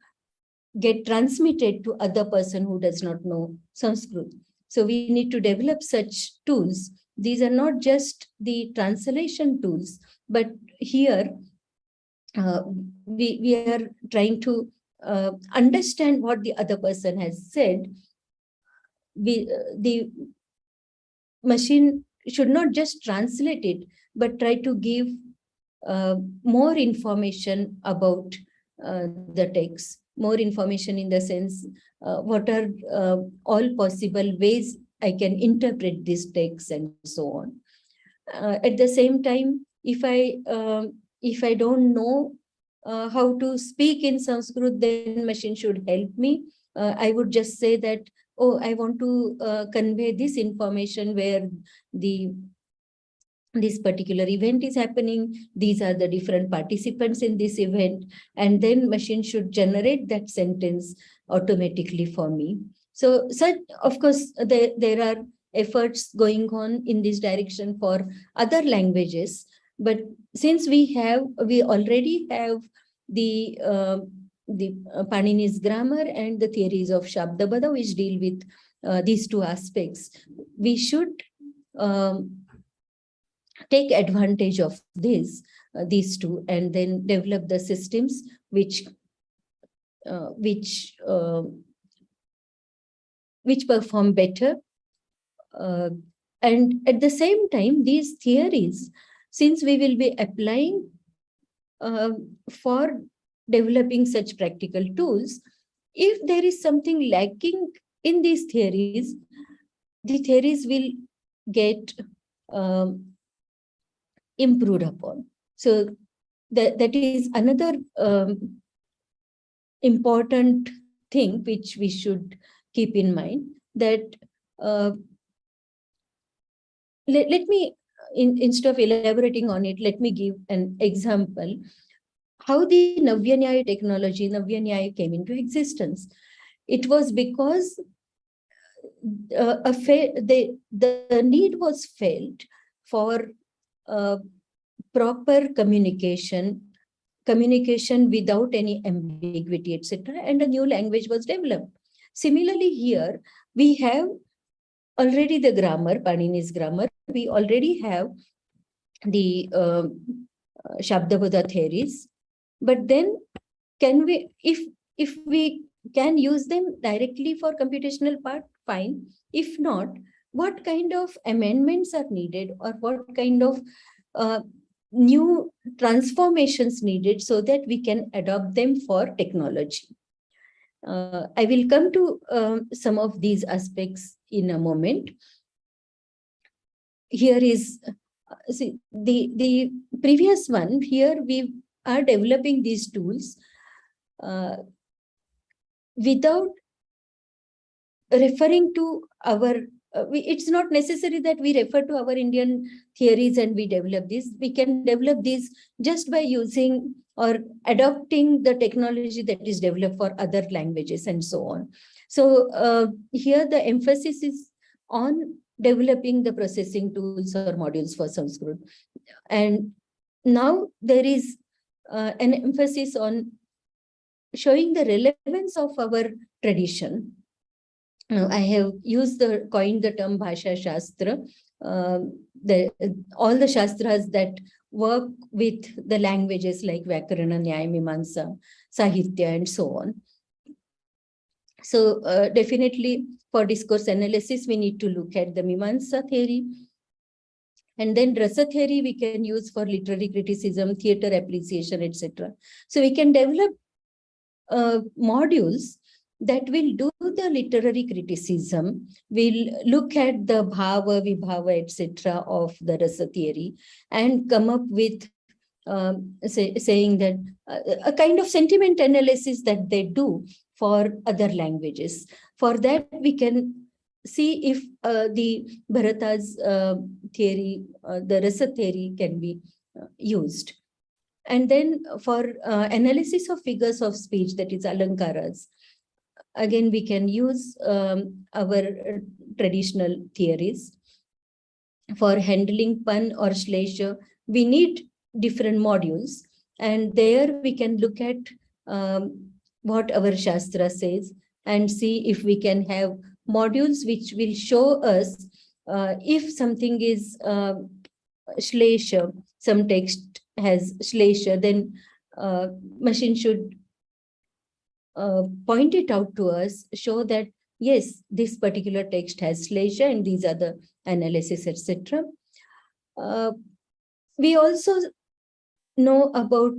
get transmitted to other person who does not know Sanskrit. So we need to develop such tools. These are not just the translation tools, but here we are trying to understand what the other person has said. The machine should not just translate it, but try to give more information about the text, more information in the sense, what are all possible ways I can interpret this text and so on. At the same time, if I don't know how to speak in Sanskrit, then machine should help me. I would just say that, oh, I want to convey this information where this particular event is happening. These are the different participants in this event. And then machine should generate that sentence automatically for me. So of course, there are efforts going on in this direction for other languages. But since we already have the Panini's grammar and the theories of Shabdabada, which deal with these two aspects, we should take advantage of these two, and then develop the systems which perform better. And at the same time, these theories, since we will be applying for developing such practical tools, if there is something lacking in these theories, the theories will get improved upon. So that is another important thing which we should keep in mind, that let me, instead of elaborating on it, let me give an example how the Navya technology, Navya came into existence. It was because the need was felt for proper communication without any ambiguity, etc., and a new language was developed. Similarly, here we have already the grammar, Panini's grammar. We already have the Shabdabodha theories, but then can we, if we can use them directly for computational part, fine. If not, what kind of amendments are needed, or what kind of new transformations needed so that we can adopt them for technology? I will come to some of these aspects in a moment. Here is see, the previous one. Here we are developing these tools without referring to our, it's not necessary that we refer to our Indian theories and we develop this. We can develop these just by using or adopting the technology that is developed for other languages and so on. So here the emphasis is on developing the processing tools or modules for Sanskrit. And now there is an emphasis on showing the relevance of our tradition. I have coined the term Bhasha Shastra. All the Shastras that work with the languages like Vyakarana, Nyaya, Mimamsa, Sahitya, and so on. So definitely for discourse analysis, we need to look at the Mimamsa theory. And then Rasa theory we can use for literary criticism, theater appreciation, etc. So we can develop modules that will do the literary criticism, will look at the bhava, vibhava, etc. of the Rasa theory, and come up with saying that a kind of sentiment analysis that they do for other languages. For that, we can see if the Bharata's theory, the Rasa theory can be used. And then for analysis of figures of speech, that is alankaras, again, we can use our traditional theories. For handling pun or shlesha, we need different modules. And there we can look at what our Shastra says and see if we can have modules which will show us if something is shlesha, some text has shlesha, then machine should point it out to us, show that yes, this particular text has shlesha and these are the analysis, etc. We also know about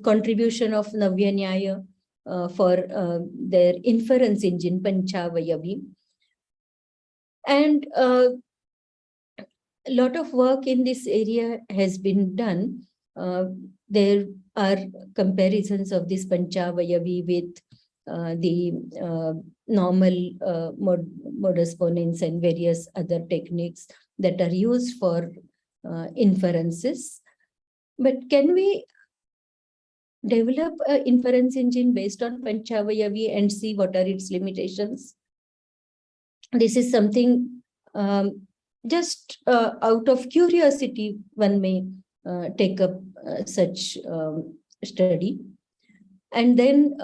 contribution of Navya Nyaya for their inference engine, Panchavayavi. And a lot of work in this area has been done. There are comparisons of this Panchavayavi with the normal modus ponens and various other techniques that are used for inferences. But can we develop an inference engine based on Panchavayavi and see what are its limitations? This is something just out of curiosity, one may take up such study. And then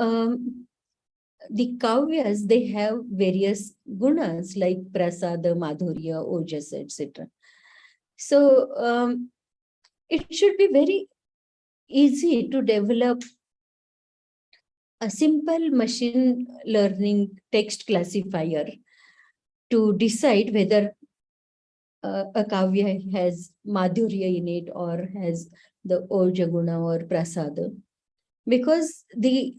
the kavyas, they have various gunas like prasada, madhurya, ojas, etc. So it should be very easy to develop a simple machine learning text classifier to decide whether a kavya has madhurya in it or has the oja guna or prasada, because the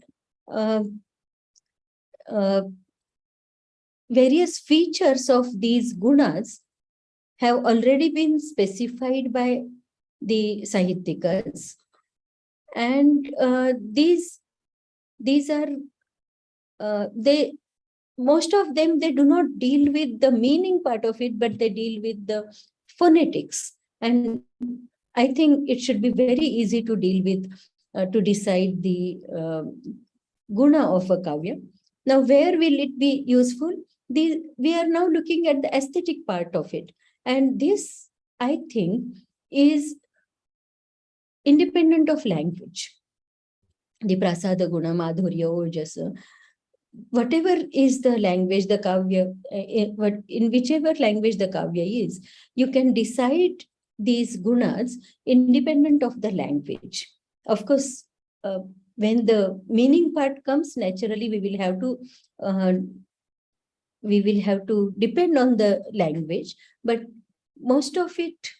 various features of these gunas have already been specified by the Sahityikas, and these are most of them, they do not deal with the meaning part of it, but they deal with the phonetics. And I think it should be very easy to deal with to decide the guna of a kavya. Now, where will it be useful? We are now looking at the aesthetic part of it. And this, I think, is independent of language. The prasada guna, madhurya, ojasa, whatever is the language, the kavya, in whichever language the kavya is, you can decide these gunas independent of the language. Of course, when the meaning part comes, naturally we will have to depend on the language, but most of it,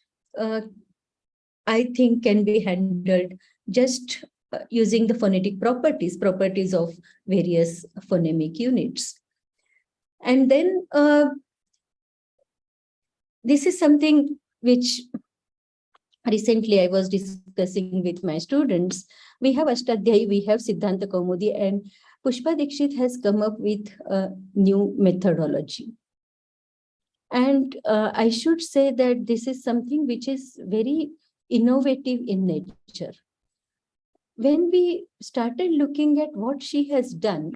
I think, can be handled just using the phonetic properties of various phonemic units. And then this is something which recently I was discussing with my students. We have Ashtadhyayi, we have Siddhanta Kaumudi, and Pushpa Dikshit has come up with a new methodology. And I should say that this is something which is very innovative in nature. When we started looking at what she has done,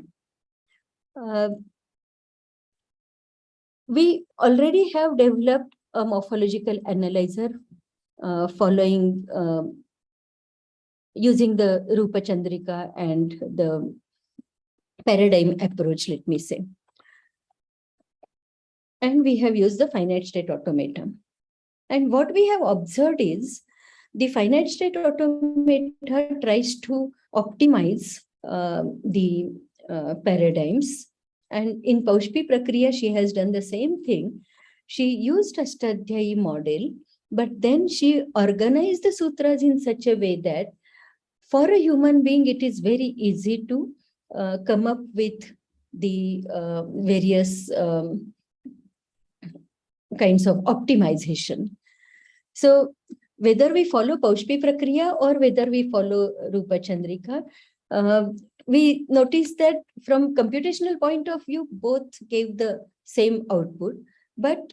we already have developed a morphological analyzer following using the Rupa Chandrika and the paradigm approach, let me say. And we have used the finite state automata. And what we have observed is the finite state automata tries to optimize the paradigms. And in Paushpi Prakriya, she has done the same thing. She used Ashtadhyayi model, but then she organized the sutras in such a way that for a human being, it is very easy to come up with the various kinds of optimization. So whether we follow Paushpi Prakriya or whether we follow Rupa Chandrika, we notice that from computational point of view, both gave the same output. But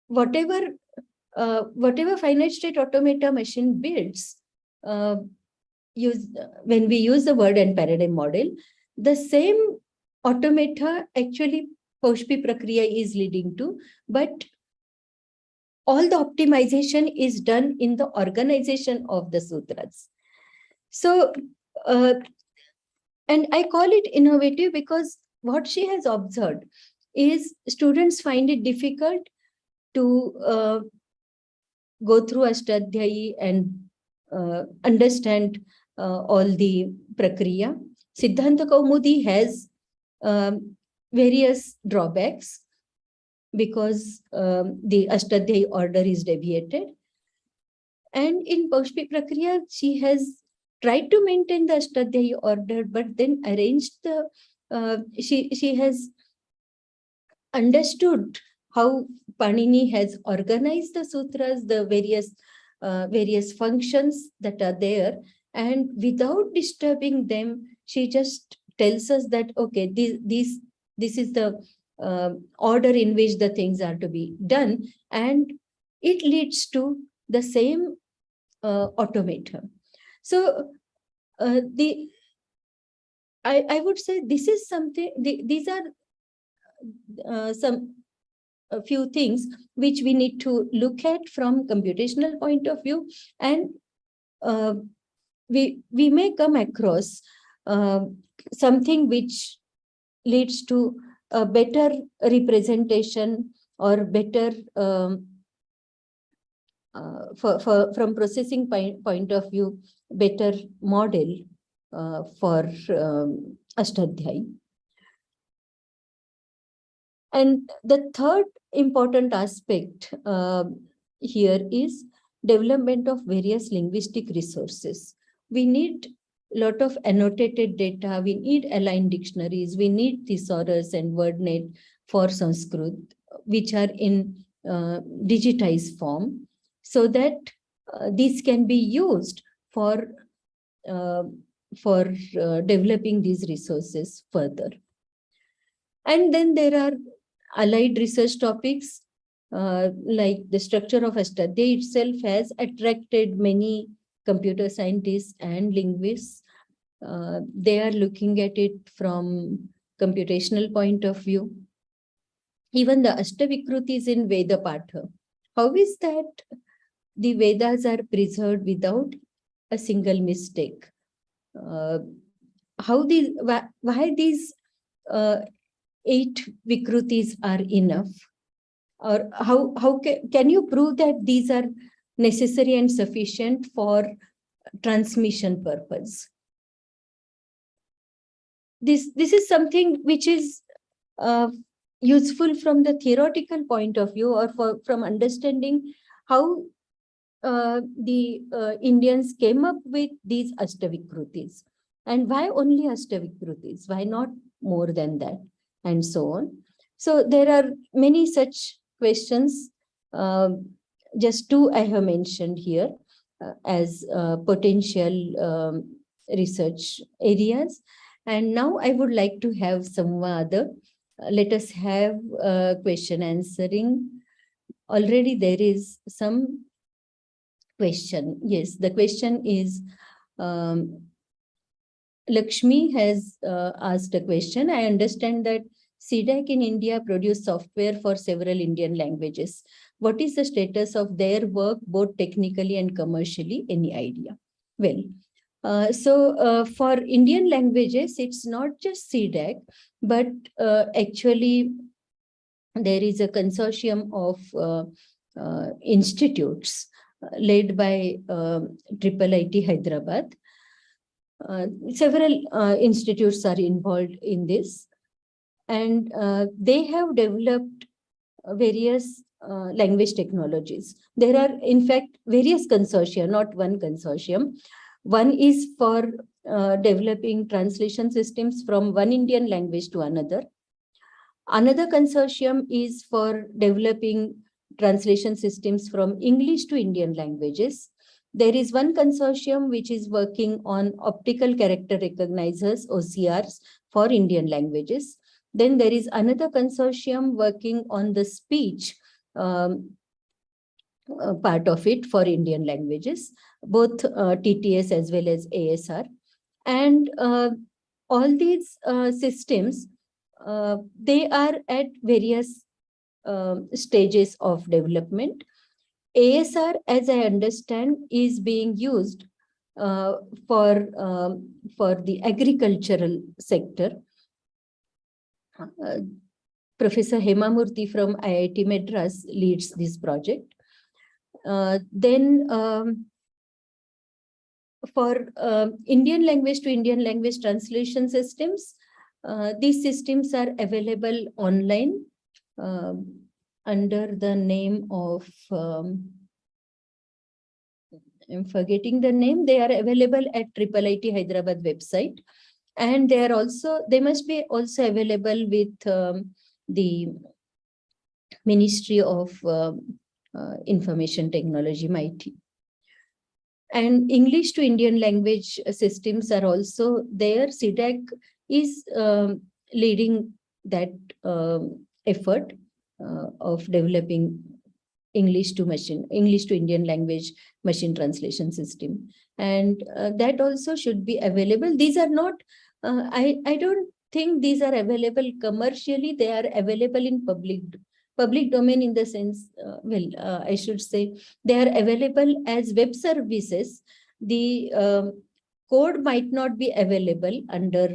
whatever finite state automata machine builds, when we use the word and paradigm model, the same automata actually Paushpi Prakriya is leading to, but all the optimization is done in the organization of the sutras. So, and I call it innovative because what she has observed is students find it difficult to go through Ashtadhyayi and understand all the Prakriya. Siddhanta Kaumudi has various drawbacks because the Ashtadhyayi order is deviated. And in Paushpi Prakriya, she has tried to maintain the Ashtadhyayi order, but then arranged the, she has understood how Panini has organized the sutras, the various functions that are there, and without disturbing them, she just tells us that, okay, this is the order in which the things are to be done, and it leads to the same automata. So I would say this is something, these are a few things which we need to look at from computational point of view, and we may come across something which leads to a better representation or better from processing point of view, better model for Ashtadhyayi. And the third important aspect here is development of various linguistic resources. We need a lot of annotated data, we need aligned dictionaries, we need thesaurus and wordnet for Sanskrit, which are in digitized form, so that these can be used for developing these resources further. And then there are allied research topics, like the structure of Ashtadhyayi itself has attracted many computer scientists and linguists. They are looking at it from computational point of view. Even the Ashtavikrutis in Veda Patha. How is that the Vedas are preserved without a single mistake? Why these 8 Vikrutis are enough? Or how can you prove that these are necessary and sufficient for transmission purpose? This is something which is useful from the theoretical point of view, or from understanding how the Indians came up with these Ashtavikrutis, and why only Ashtavikrutis, why not more than that, and so on. So there are many such questions. Just 2 I have mentioned here as potential research areas. And now I would like to have some other. Let us have question answering. Already there is some question. Yes, the question is, Lakshmi has asked a question. I understand that CDAC in India produce software for several Indian languages. What is the status of their work, both technically and commercially? Any idea? Well, for Indian languages, it's not just CDAC, but actually there is a consortium of institutes led by IIIT Hyderabad. Several institutes are involved in this, and they have developed various language technologies. There are, in fact, various consortia, not one consortium. One is for developing translation systems from one Indian language to another. Another consortium is for developing translation systems from English to Indian languages. There is one consortium which is working on optical character recognizers, OCRs, for Indian languages. Then there is another consortium working on the speech part of it for Indian languages, both TTS as well as ASR. And all these systems, they are at various stages of development. ASR, as I understand, is being used for the agricultural sector. Professor Hemamurthy from IIT Madras leads this project. Then for Indian language to Indian language translation systems, these systems are available online under the name of, I'm forgetting the name. They are available at IIIT Hyderabad website. And they must be also available with the Ministry of Information Technology, MIT. And English to Indian language systems are also there. CDAC is leading that effort of developing English to Indian language machine translation system. And that also should be available. These are not, I don't think these are available commercially. They are available in public domain, in the sense, I should say, they are available as web services. The code might not be available under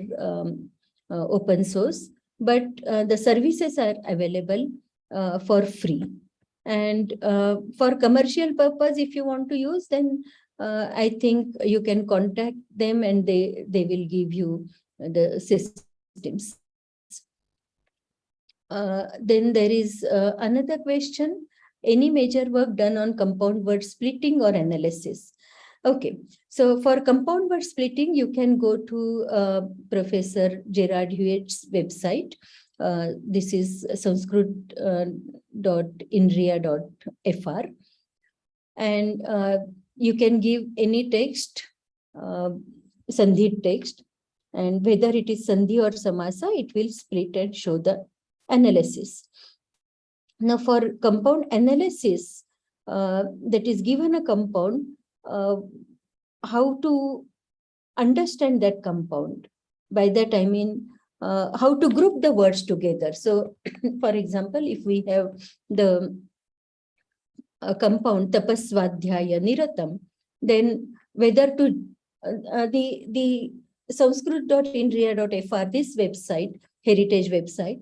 open source, but the services are available for free. And for commercial purpose, if you want to use, then I think you can contact them and they will give you the systems. Then there is another question. Any major work done on compound word splitting or analysis? Okay, so for compound word splitting, you can go to Professor Gerard Hewitt's website. This is sanskrit.inria.fr. And you can give any text, sandhi text, and whether it is sandhi or samasa, it will split and show the analysis. Now for compound analysis, that is given a compound, how to understand that compound. By that I mean how to group the words together. So for example, if we have the compound tapasvadhyaya niratam, then whether to the sanskrit.inria.fr, this website, heritage website,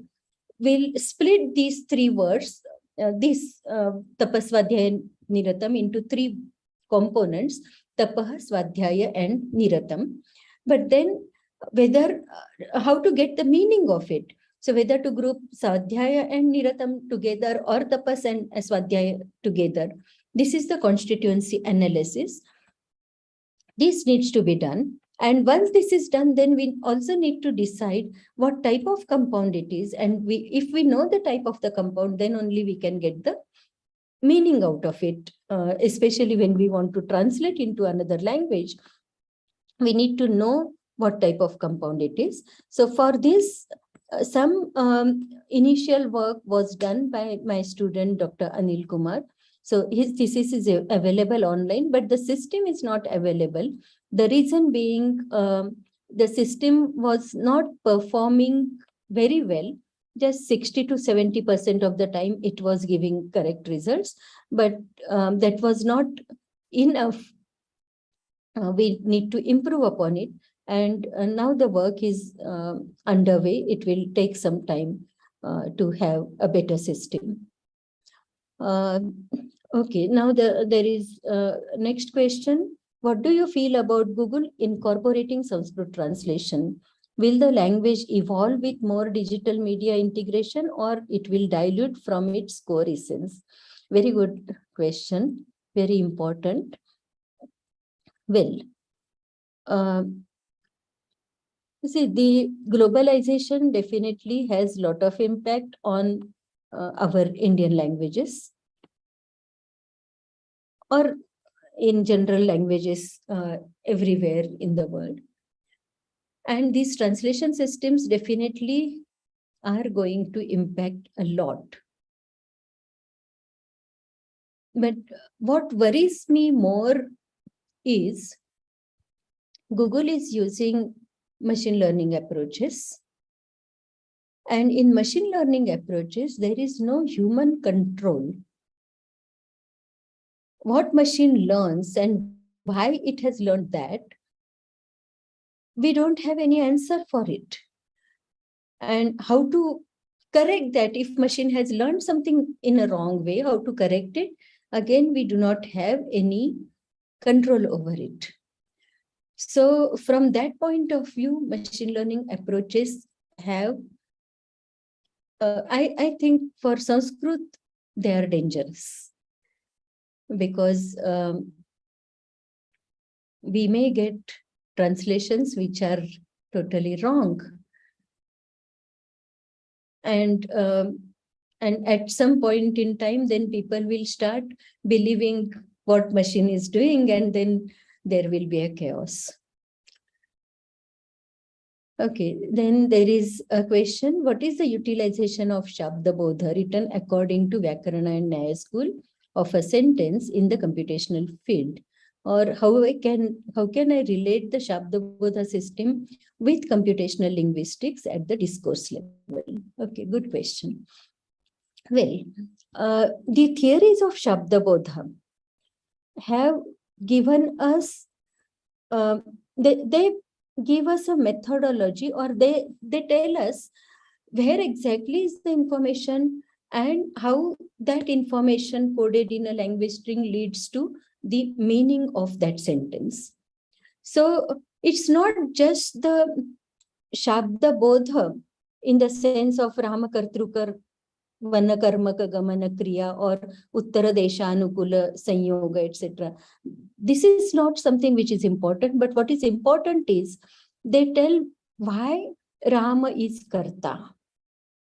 will split these three words, tapasvadhyaya niratam, into three components, tapaha, svadhyaya, and niratam. But then whether how to get the meaning of it. So whether to group svadhyaya and niratam together or tapas and svadhyaya together. This is the constituency analysis. This needs to be done. And once this is done, then we also need to decide what type of compound it is. And if we know the type of the compound, then only we can get the meaning out of it, especially when we want to translate into another language. We need to know what type of compound it is. So for this, some initial work was done by my student, Dr. Anil Kumar. So his thesis is available online, but the system is not available. The reason being the system was not performing very well. Just 60 to 70% of the time it was giving correct results, but that was not enough. We need to improve upon it. And now the work is underway. It will take some time to have a better system. Okay, now there is next question. What do you feel about Google incorporating Sanskrit translation? Will the language evolve with more digital media integration, or it will dilute from its core essence? Very good question, very important. Well, see, the globalization definitely has a lot of impact on our Indian languages, or in general languages everywhere in the world. And these translation systems definitely are going to impact a lot. But what worries me more is Google is using machine learning approaches. And in machine learning approaches, there is no human control. What machine learns and why it has learned that, we don't have any answer for it. And how to correct that, if machine has learned something in a wrong way, how to correct it, again, we do not have any control over it. So from that point of view, machine learning approaches have, I think for Sanskrit, they are dangerous, because we may get translations which are totally wrong. And at some point in time, then people will start believing what machine is doing, and then there will be a chaos. Okay, then there is a question. What is the utilization of Shabda Bodha written according to Vyakarana and Nyaya school of a sentence in the computational field? Or how can I relate the Shabda Bodha system with computational linguistics at the discourse level? Okay, good question. Well, the theories of Shabda Bodha have given us, they give us a methodology, or they tell us where exactly is the information and how that information coded in a language string leads to the meaning of that sentence. So it's not just the Shabda Bodha in the sense of Ramakartrukar Vanakarmaka Gamana Kriya or Uttara Deshanukula Sanyoga, etc. This is not something which is important, but what is important is they tell why Rama is Karta.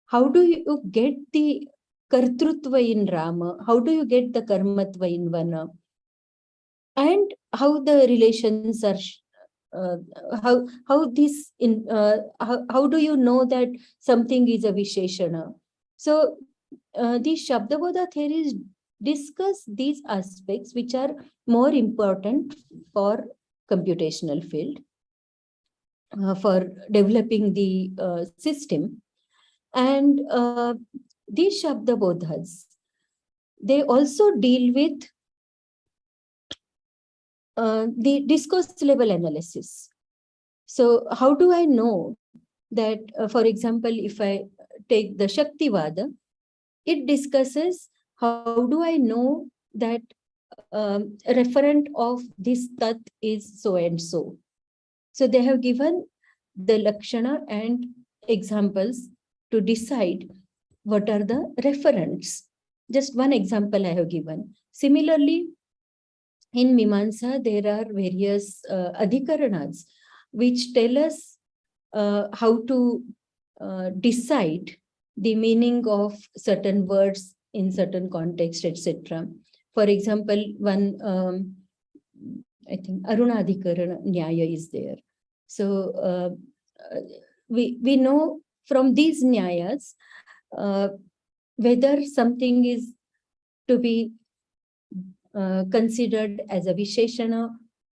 How do you get the Kartrutva in Rama? How do you get the Karmatva in Vana? And how the relations are how do you know that something is a Visheshana? So these Shabdabodha theories discuss these aspects which are more important for computational field, for developing the system. And these Shabdabodhas, they also deal with the discourse level analysis. So how do I know that, for example, if I take the Shaktivada, it discusses how do I know that referent of this tat is so and so. So they have given the Lakshana and examples to decide what are the referents. Just one example I have given. Similarly, in Mimamsa, there are various adhikaranas which tell us how to decide the meaning of certain words in certain context, etc. For example, one, I think Arunadhikarana Nyaya is there. So we know from these Nyayas whether something is to be considered as a Visheshana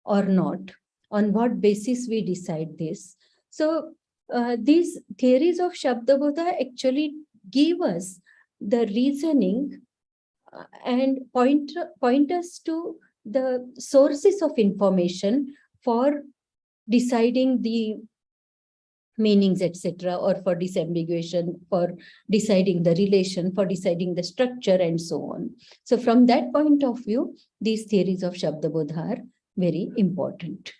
or not, on what basis we decide this. So these theories of Shabdabodha actually give us the reasoning and point us to the sources of information for deciding the meanings, etc., or for disambiguation, for deciding the relation, for deciding the structure, and so on. So from that point of view, these theories of Shabdabodha are very important.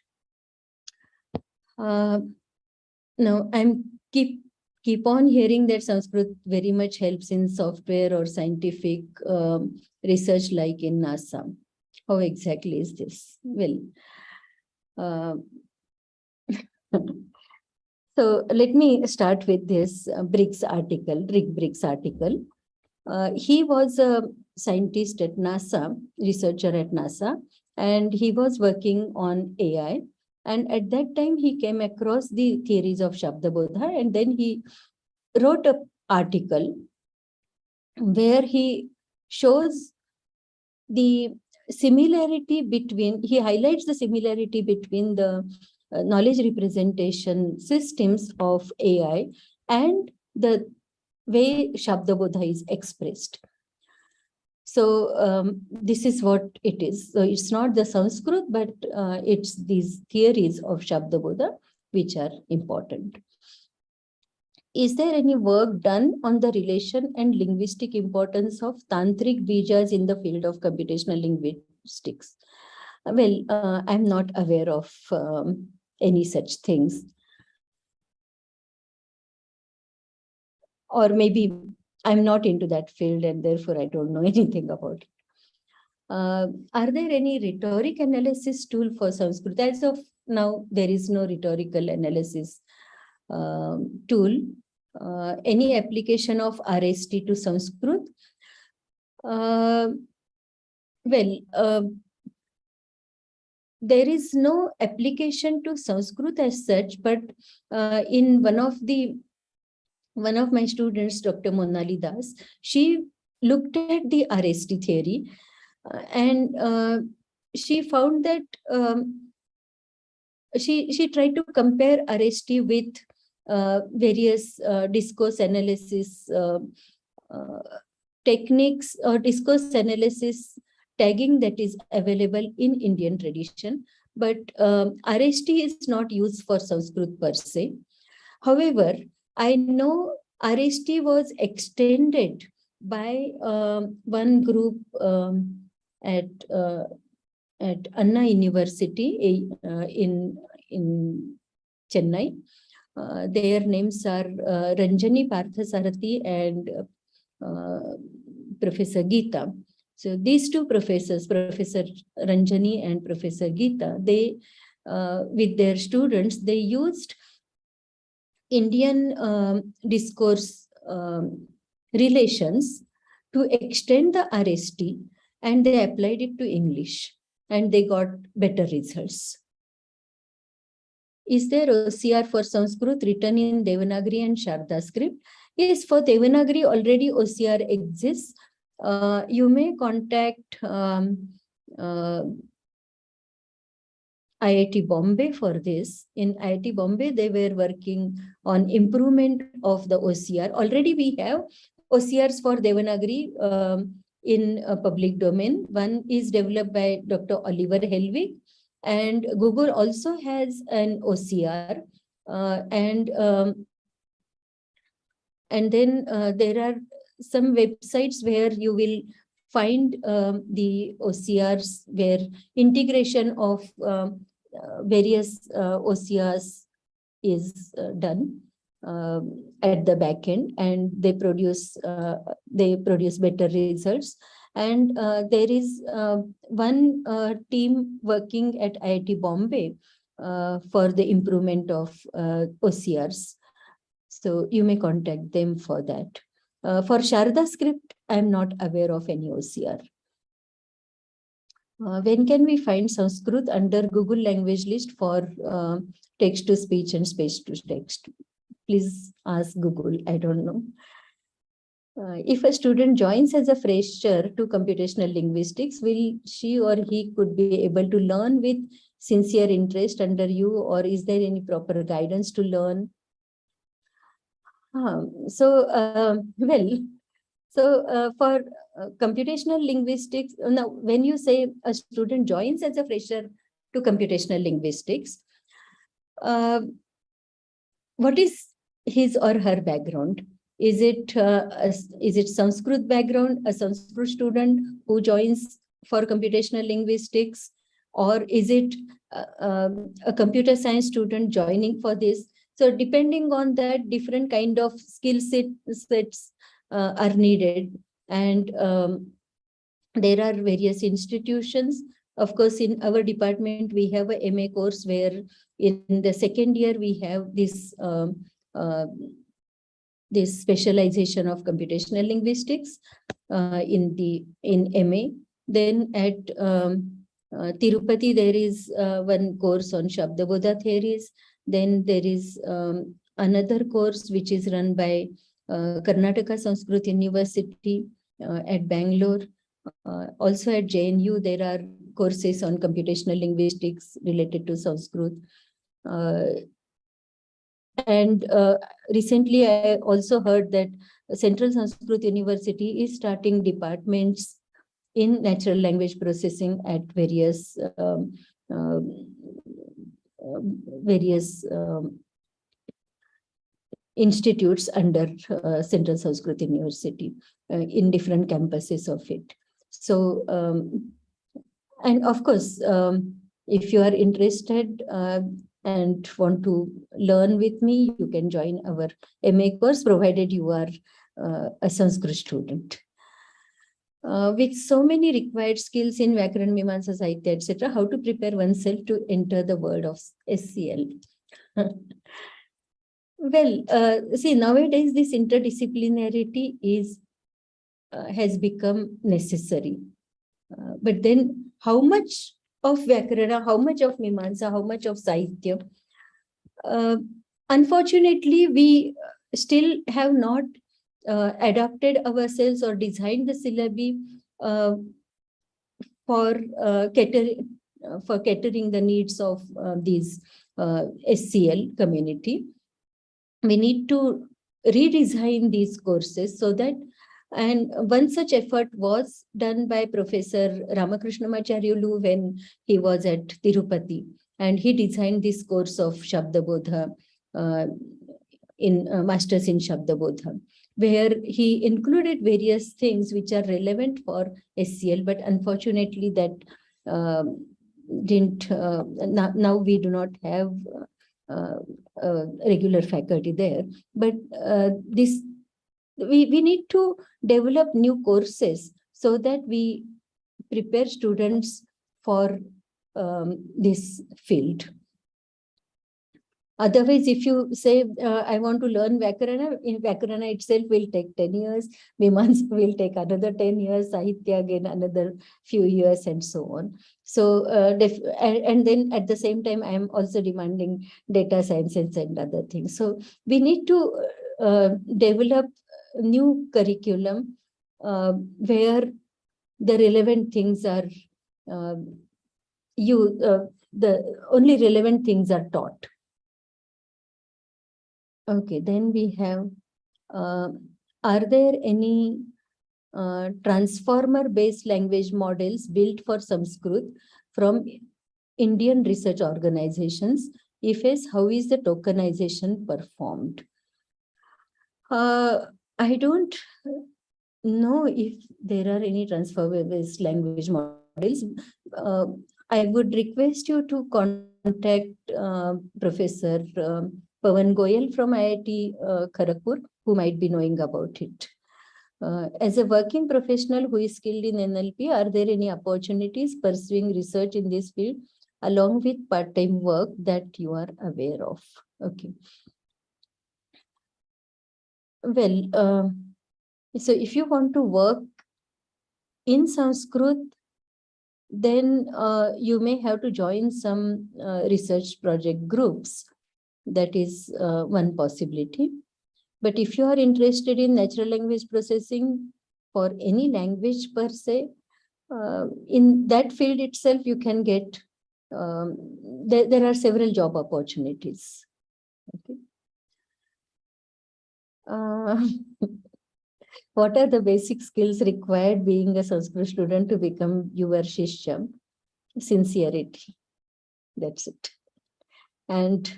Now, I'm keep on hearing that Sanskrit very much helps in software or scientific research like in NASA. How exactly is this? Well, so let me start with this Briggs article, Rick Briggs article. He was a scientist at NASA, researcher at NASA, and he was working on AI. And at that time, he came across the theories of Shabdabodha, and then he wrote an article where he shows the similarity between, he highlights the similarity between the knowledge representation systems of AI and the way Shabdabodha is expressed. So this is what it is. So it's not the Sanskrit, but it's these theories of Shabdabodha which are important. Is there any work done on the relation and linguistic importance of tantric bijas in the field of computational linguistics? Well, I'm not aware of any such things. Or maybe I'm not into that field and therefore I don't know anything about it. Are there any rhetoric analysis tool for Sanskrit? As of now, there is no rhetorical analysis tool. Any application of RST to Sanskrit? There is no application to Sanskrit as such, but in one of my students, Dr. Monali Das, she looked at the RST theory and she found that she tried to compare RST with various discourse analysis techniques or discourse analysis tagging that is available in Indian tradition, but RST is not used for Sanskrit per se. However, I know RST was extended by one group at Anna University in Chennai. Their names are Ranjani Parthasarathi and Professor Geeta. So these two professors, Professor Ranjani and Professor Geeta, they with their students, they used Indian discourse relations to extend the RST, and they applied it to English, and they got better results. Is there OCR for Sanskrit written in Devanagari and Sharda script? Yes, for Devanagari already OCR exists. You may contact IIT Bombay for this. In IIT Bombay, they were working on improvement of the OCR. Already we have OCRs for Devanagari in a public domain. One is developed by Dr. Oliver Helwig, and Google also has an OCR. And then there are some websites where you will find the OCRs where integration of various OCRs is done at the back end, and they produce better results. And there is one team working at IIT Bombay for the improvement of OCRs. So you may contact them for that. For Sharda script, I am not aware of any OCR. When can we find Sanskrit under Google language list for text to speech and speech to text? Please ask Google. I don't know. If a student joins as a fresher to computational linguistics, will she or he could be able to learn with sincere interest under you, or is there any proper guidance to learn? For computational linguistics, now when you say a student joins as a fresher to computational linguistics, what is his or her background? Is it Sanskrit background, a Sanskrit student who joins for computational linguistics, or is it a computer science student joining for this? So depending on that, different kind of skill sets are needed. And there are various institutions. Of course, in our department, we have a MA course where in the second year, we have this specialization of computational linguistics in MA. Then at Tirupati, there is one course on Shabdabodha theories. Then there is another course which is run by Karnataka Sanskrit University at Bangalore. Also at JNU, there are courses on computational linguistics related to Sanskrit. And recently, I also heard that Central Sanskrit University is starting departments in natural language processing at various institutes under Central Sanskrit University in different campuses of it. So, and of course, if you are interested and want to learn with me, you can join our MA course, provided you are a Sanskrit student. With so many required skills in Vyakaran, Mimamsa, Sahitya, etc., how to prepare oneself to enter the world of SCL? Well, see, nowadays this interdisciplinarity has become necessary. But then how much of Vyakarana, how much of Mimamsa, how much of Sahitya? Unfortunately, we still have not adapted ourselves or designed the syllabi for catering the needs of these SCL community. We need to redesign these courses so that, and one such effort was done by Professor Ramakrishnamacharyulu when he was at Tirupati, and he designed this course of Shabdabodha in Masters in Shabdabodha, where he included various things which are relevant for SCL, but unfortunately that didn't, now we do not have regular faculty there. But we need to develop new courses so that we prepare students for this field. Otherwise, if you say, I want to learn Vyakarana, in Vyakarana itself will take 10 years, Mimamsa will take another 10 years, Sahitya again another few years, and so on. So, and then at the same time, I am also demanding data sciences and other things. So we need to develop new curriculum where the relevant things are, the only relevant things are taught. Okay, then we have, are there any transformer-based language models built for Sanskrit from Indian research organizations? If yes, how is the tokenization performed? I don't know if there are any transformer-based language models. I would request you to contact Professor Pawan Goyal from IIT Kharagpur, who might be knowing about it. As a working professional who is skilled in NLP, are there any opportunities pursuing research in this field along with part-time work that you are aware of? Okay. Well, so if you want to work in Sanskrit, then you may have to join some research project groups. That is one possibility. But if you are interested in natural language processing for any language per se, in that field itself, you can get, there are several job opportunities. Okay. What are the basic skills required being a Sanskrit student to become your Shishya? Sincerity. That's it. And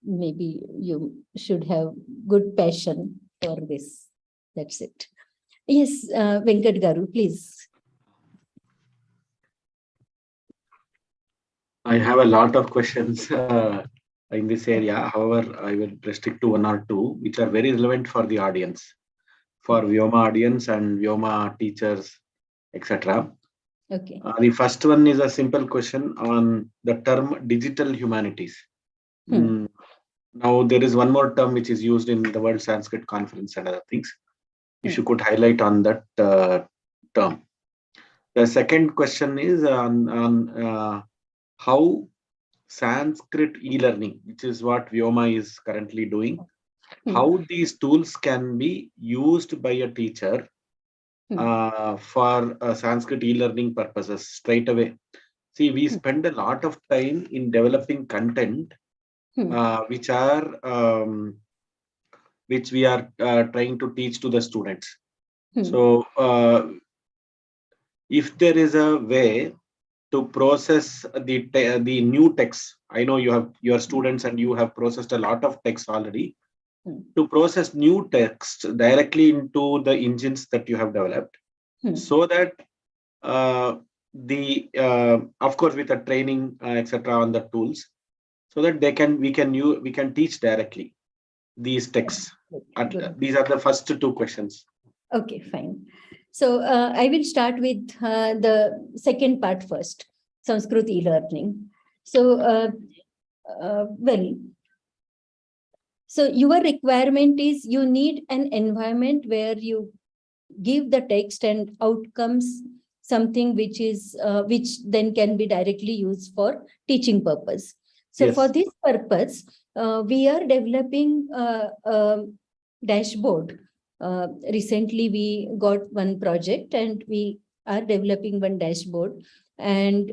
maybe you should have good passion for this. That's it. Yes, Venkat Garu, please. I have a lot of questions in this area. However, I will restrict to one or two, which are very relevant for the audience, for Vyoma audience and Vyoma teachers, etc. Okay. The first one is a simple question on the term digital humanities. Now, there is one more term which is used in the World Sanskrit Conference and other things. If you could highlight on that term. The second question is on how Sanskrit e-learning, which is what Vyoma is currently doing, how these tools can be used by a teacher for Sanskrit e-learning purposes straight away. See, we spend a lot of time in developing content which we are trying to teach to the students. So if there is a way to process the new text, I know you have your students and you have processed a lot of text already, to process new text directly into the engines that you have developed, so that of course with the training etc. on the tools, so that we can teach directly these texts. These are the first two questions. Okay, fine. So I will start with the second part first, Sanskrit e-learning. So, well, so your requirement is you need an environment where you give the text and outcomes something which is which then can be directly used for teaching purpose. So for this purpose, we are developing a dashboard. Recently, we got one project and we are developing one dashboard. And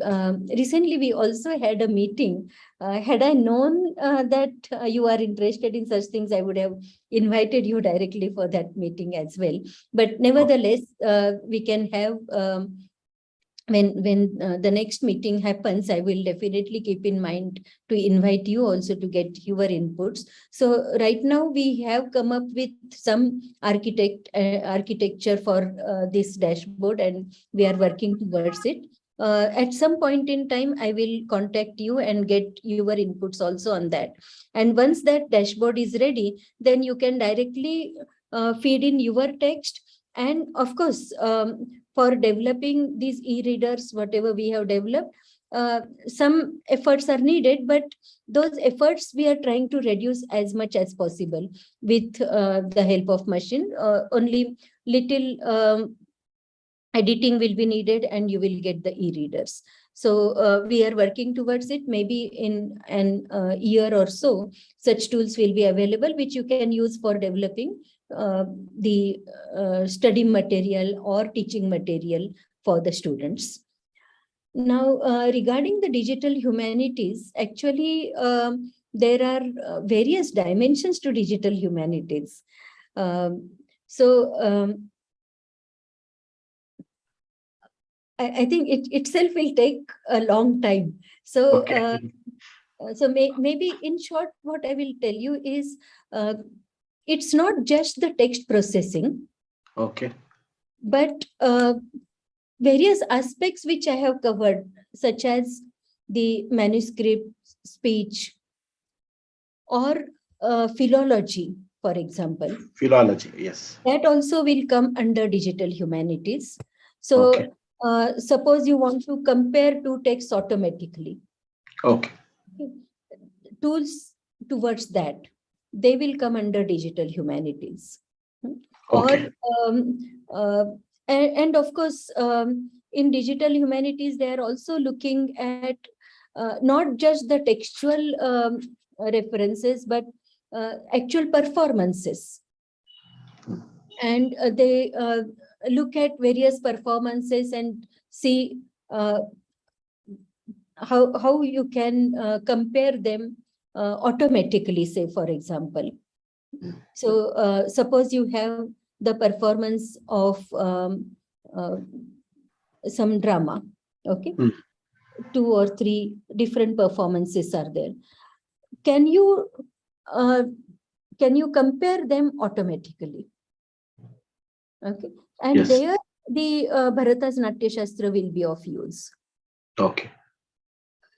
recently, we also had a meeting. Had I known that you are interested in such things, I would have invited you directly for that meeting as well. But nevertheless, we can have when the next meeting happens, I will definitely keep in mind to invite you also to get your inputs. So right now we have come up with some architecture for this dashboard, and we are working towards it. At some point in time, I will contact you and get your inputs also on that. And once that dashboard is ready, then you can directly feed in your text. And of course, for developing these e-readers, whatever we have developed, some efforts are needed, but those efforts we are trying to reduce as much as possible with the help of machine. Only little editing will be needed and you will get the e-readers. So we are working towards it. Maybe in an year or so, such tools will be available, which you can use for developing the study material or teaching material for the students. Now, regarding the digital humanities, actually, there are various dimensions to digital humanities. I think it itself will take a long time. So, maybe in short, what I will tell you is, it's not just the text processing. Okay. But various aspects which I have covered, such as the manuscript, speech, or philology, for example. Philology, yes. That also will come under digital humanities. So, okay. Suppose you want to compare two texts automatically. Okay. Tools towards that, they will come under digital humanities. Okay. Or, and of course, in digital humanities, they are also looking at not just the textual references, but actual performances. And they look at various performances and see how you can compare them automatically, say, for example. So suppose you have the performance of some drama, okay? 2 or 3 different performances are there. Can you compare them automatically? Okay, and yes. there the Bharata's Natya Shastra will be of use. Okay.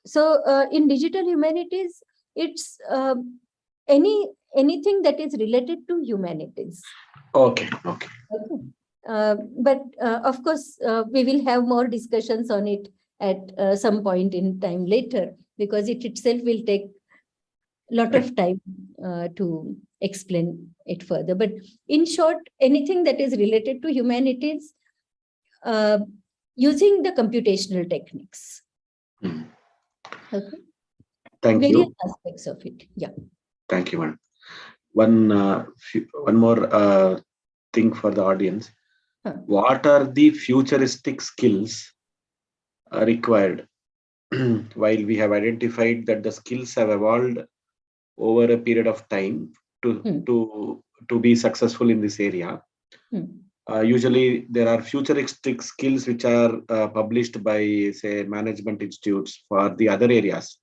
So in digital humanities, it's anything that is related to humanities. Okay. Okay. But of course, we will have more discussions on it at some point in time later, because it itself will take a lot of time to explain it further. But in short, anything that is related to humanities using the computational techniques. Okay. Thank Various you. aspects of it. Yeah. Thank you, madam. One more thing for the audience. What are the futuristic skills required? While we have identified that the skills have evolved over a period of time to be successful in this area. Usually there are futuristic skills which are published by, say, management institutes for the other areas.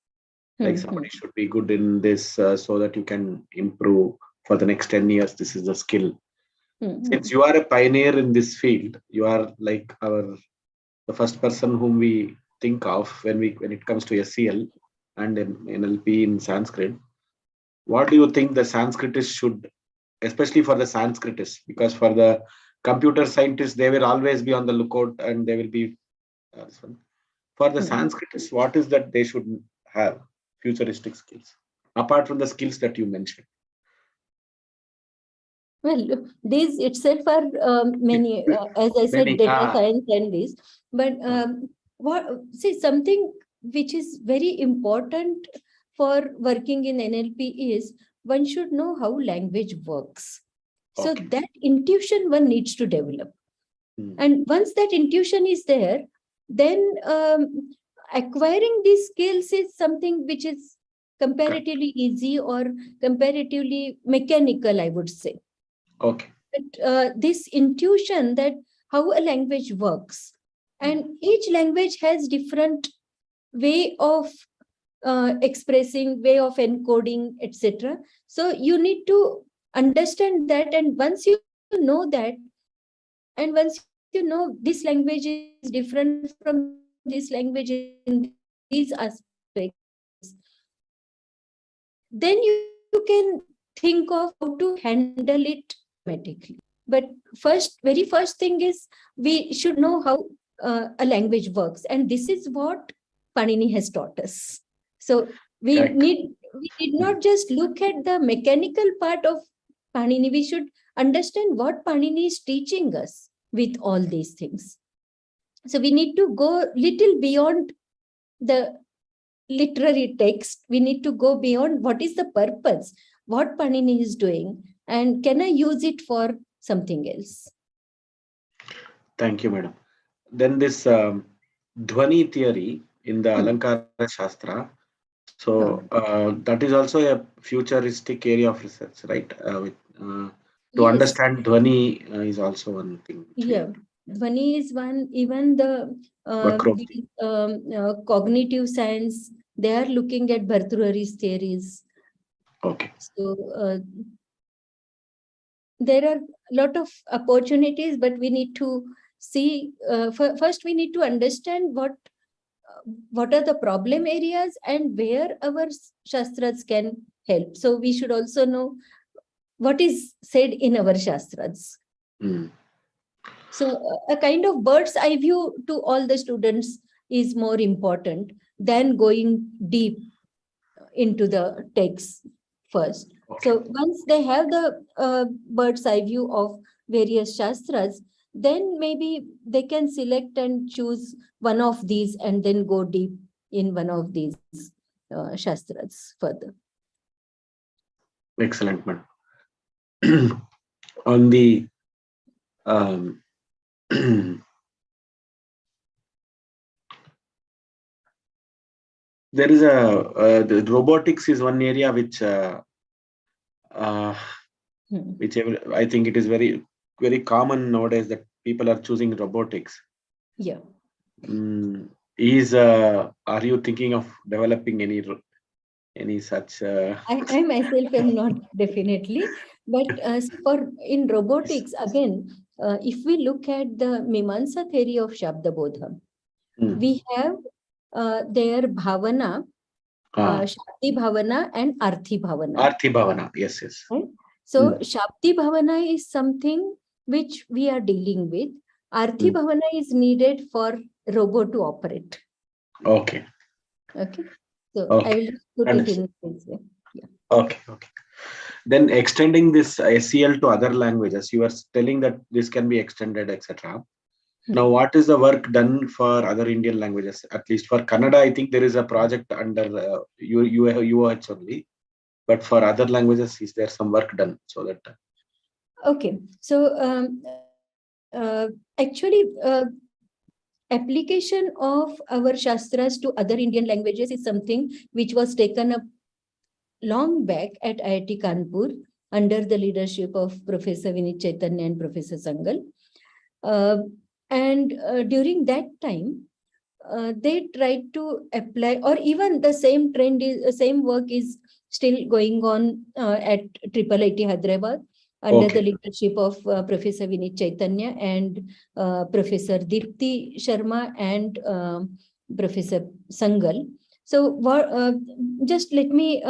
Like somebody should be good in this so that you can improve for the next 10 years. This is the skill. Since you are a pioneer in this field, you are like the first person whom we think of when it comes to SCL and NLP in Sanskrit. What do you think the Sanskritists should, especially for the Sanskritists, because for the computer scientists, they will always be on the lookout and they will be for the Sanskritists, what is that they should have futuristic skills apart from the skills that you mentioned? Well, these itself are many, as I said, data science and this. But something which is very important for working in NLP is one should know how language works. So that intuition one needs to develop. And once that intuition is there, then acquiring these skills is something which is comparatively easy or comparatively mechanical, I would say. Okay. But this intuition that how a language works, And each language has different way of expressing, way of encoding, etc. So you need to understand that, and once you know that, and once you know this language is different from this language in these aspects, then you can think of how to handle it automatically. But very first thing is we should know how a language works, and this is what Panini has taught us. So we did not just look at the mechanical part of Panini. We should understand what Panini is teaching us with all these things. So we need to go little beyond the literary text. We need to go beyond what is the purpose, what Panini is doing, and can I use it for something else? Thank you, madam. Then this Dhvani theory in the Alankara Shastra. So that is also a futuristic area of research, right? To understand Dhvani is also one thing. Yeah, Dhvani is one. Even the cognitive science, they are looking at Bhartrhari's theories. Okay. So there are a lot of opportunities, but we need to see, first we need to understand what are the problem areas and where our Shastras can help. So we should also know what is said in our Shastras. So a kind of bird's eye view to all the students is more important than going deep into the text first. Okay. So once they have the bird's eye view of various Shastras, then maybe they can select and choose one of these and then go deep in one of these Shastras further. Excellent, man. On the there is the robotics is one area which I think it is very, very common nowadays that people are choosing robotics. Yeah. Are you thinking of developing any such? I myself am not definitely, but in robotics again, if we look at the Mimamsa theory of Shabda Bodha, we have their bhavana, Shabdi bhavana and Arthi bhavana. Arthi bhavana, yes. Right? So Shabdi bhavana is something which we are dealing with. Arthi bhavana is needed for robot to operate. Okay. Okay. So I will just put it in this way. Yeah. Okay. Then extending this SEL to other languages, you are telling that this can be extended, etc. Now, what is the work done for other Indian languages? At least for Kannada, I think there is a project under UOH only. But for other languages, is there some work done so that? Okay. So actually, application of our Shastras to other Indian languages is something which was taken up long back at IIT Kanpur under the leadership of Professor Vinit Chaitanya and Professor Sangal. And during that time, they tried to apply, or even the same work is still going on at IIIT Hyderabad under the leadership of Professor Vinit Chaitanya and Professor Deepti Sharma and Professor Sangal. So just let me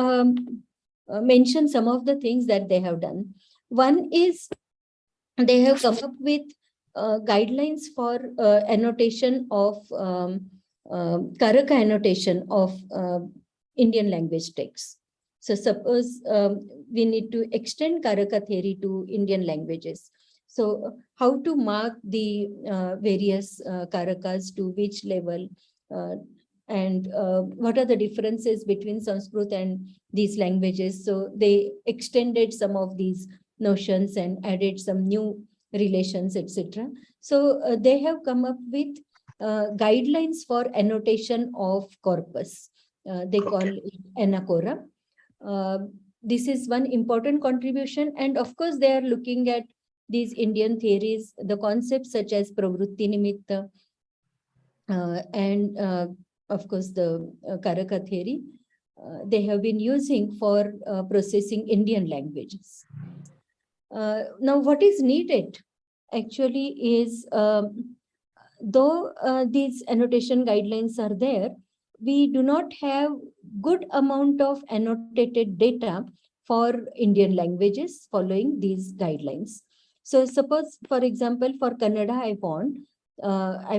mention some of the things that they have done. One is they have come up with guidelines for annotation of Karaka annotation of Indian language texts. So suppose we need to extend Karaka theory to Indian languages. So how to mark the various Karakas to which level and what are the differences between Sanskrit and these languages. So they extended some of these notions and added some new relations, etc. So they have come up with guidelines for annotation of corpus. They call it Anacora. This is one important contribution. And of course, they are looking at these Indian theories, the concepts such as Pravrutti Nimitta, and of course the Karaka theory they have been using for processing Indian languages. Now what is needed actually is though these annotation guidelines are there, we do not have good amount of annotated data for Indian languages following these guidelines. So suppose, for example, for Kannada, I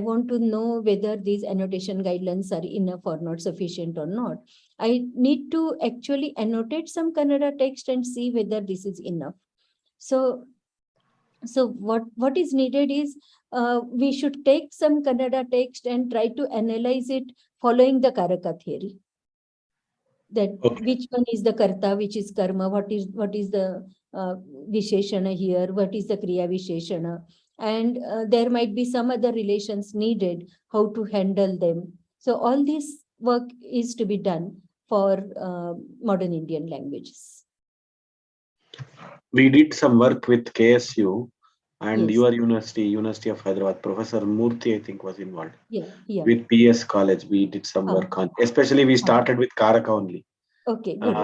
want to know whether these annotation guidelines are enough or not, sufficient or not. I need to actually annotate some Kannada text and see whether this is enough. So what is needed is we should take some Kannada text and try to analyze it following the Karaka theory. That which one is the karta, which is karma, what is the visheshana here, what is the kriya visheshana, and there might be some other relations needed, how to handle them. So all this work is to be done for modern Indian languages. We did some work with KSU and Yes. your University of Hyderabad. Professor Murthy, I think, was involved. Yeah. With PS College, we did some work on. Especially, we started with Karaka only. Okay, good.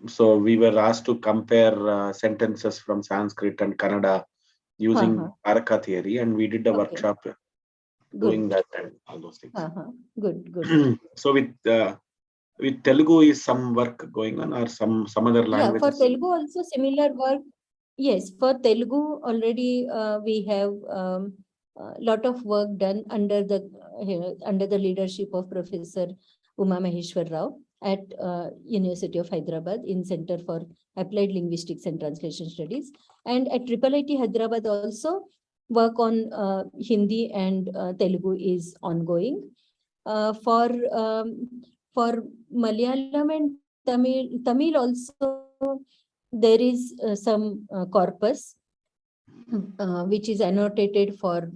So we were asked to compare sentences from Sanskrit and Kannada using Karaka theory, and we did a workshop doing that and all those things. Good. So with Telugu, is some work going on, or some other languages? Yeah, for Telugu also similar work. Yes, for Telugu already we have a lot of work done under the leadership of Professor Uma Maheshwar Rao at University of Hyderabad in Center for Applied Linguistics and Translation Studies, and at IIIT Hyderabad also work on Hindi and Telugu is ongoing. For Malayalam and Tamil also there is some corpus which is annotated for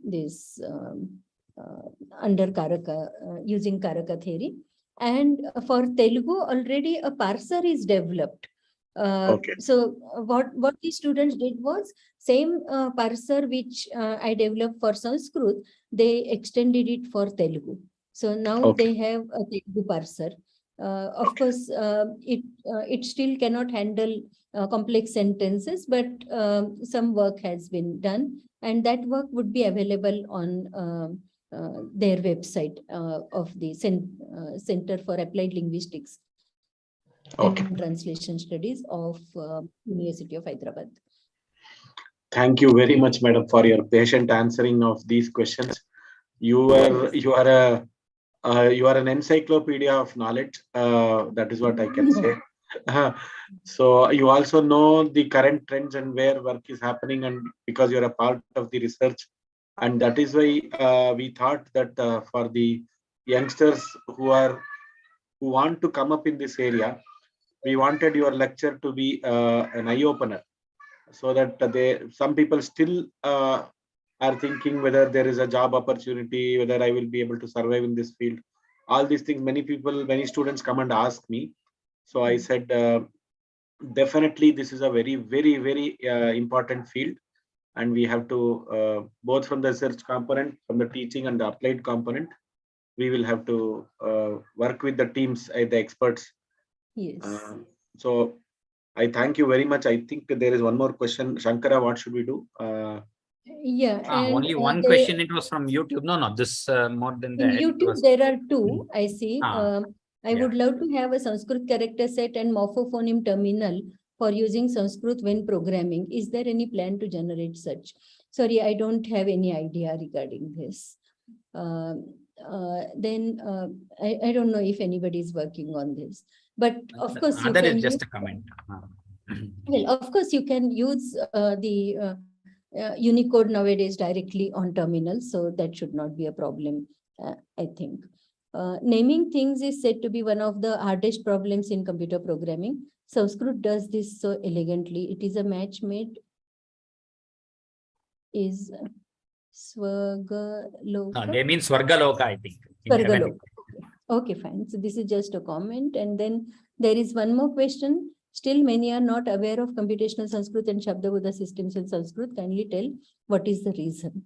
this under Karaka, using Karaka theory. And for Telugu already a parser is developed. So what the students did was same parser which I developed for Sanskrit, they extended it for Telugu. So now they have a Telugu parser. Of course, it still cannot handle complex sentences, but some work has been done, and that work would be available on their website of the Center for Applied Linguistics and Translation Studies of University of Hyderabad. Thank you very much, madam, for your patient answering of these questions. You are an encyclopedia of knowledge. That is what I can say. So you also know the current trends and where work is happening, and because you're a part of the research, and that is why we thought that for the youngsters who want to come up in this area, we wanted your lecture to be an eye-opener, so that some people still are thinking whether there is a job opportunity, whether I will be able to survive in this field. All these things, many students come and ask me. So I said, definitely this is a very, very, very important field, and we have to, both from the research component, from the teaching and the applied component, we will have to work with the teams, the experts. Yes. So I thank you very much. I think there is one more question. Shankara, what should we do? Only one question. It was from YouTube. No, this more than that. YouTube, there are two, I see. I would love to have a Sanskrit character set and morphophoneme terminal for using Sanskrit when programming. Is there any plan to generate such? Sorry, I don't have any idea regarding this. Then I don't know if anybody is working on this. But of course, that is just a comment. Well, of course, you can use the Unicode nowadays directly on terminal, so that should not be a problem, I think. Naming things is said to be one of the hardest problems in computer programming. Sanskrit does this so elegantly. It is a match made is Swargaloka. They mean Swargaloka, I think. Swargaloka. Okay, fine. So this is just a comment. And then there is one more question. Still, many are not aware of computational Sanskrit and Shabdabodha systems in Sanskrit. Kindly tell what is the reason?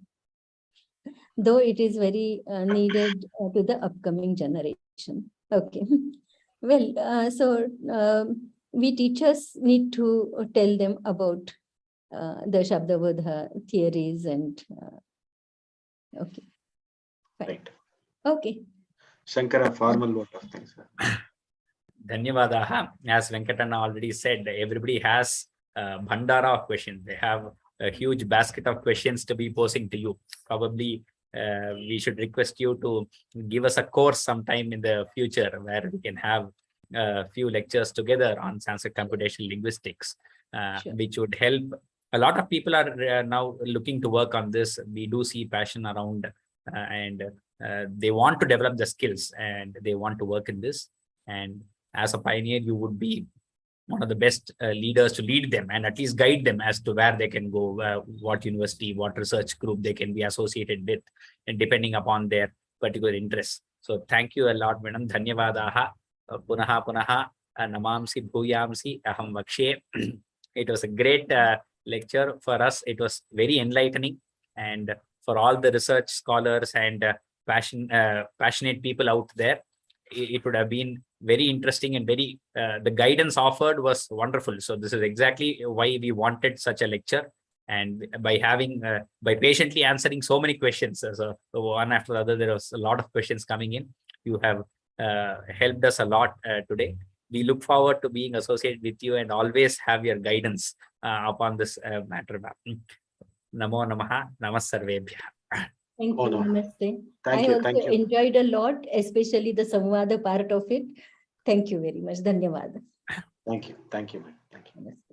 Though it is very needed to the upcoming generation. Okay. Well, we teachers need to tell them about the Shabdabodha theories and okay. Fine. Right. Okay. Shankara, formal vote of thanks. Dhanyavadaha. As Venkatana already said, everybody has a bhandara of questions. They have a huge basket of questions to be posing to you. Probably we should request you to give us a course sometime in the future where we can have a few lectures together on Sanskrit Computational Linguistics, Sure. which would help. A lot of people are now looking to work on this. We do see passion around and they want to develop the skills and they want to work in this. And as a pioneer, you would be one of the best leaders to lead them and at least guide them as to where they can go, what university, what research group they can be associated with, and depending upon their particular interests. So thank you a lot, madam. Dhanyavadaha. Punaha punaha namamsi bhuyamsi aham vakshe. It was a great lecture for us. It was very enlightening, and for all the research scholars and passionate people out there, it would have been very interesting and very the guidance offered was wonderful. So this is exactly why we wanted such a lecture, and by having by patiently answering so many questions, so one after the other, there was a lot of questions coming in. You have helped us a lot today. We look forward to being associated with you and always have your guidance upon this matter. Namo namaha, namasarvebhya. Thank Oh, you, no. Namaste. Thank I you, also thank you. enjoyed a lot, especially the Samvada part of it. Thank you very much. Dhanyawad. Thank you. Thank you, ma'am. Thank you. Namaste.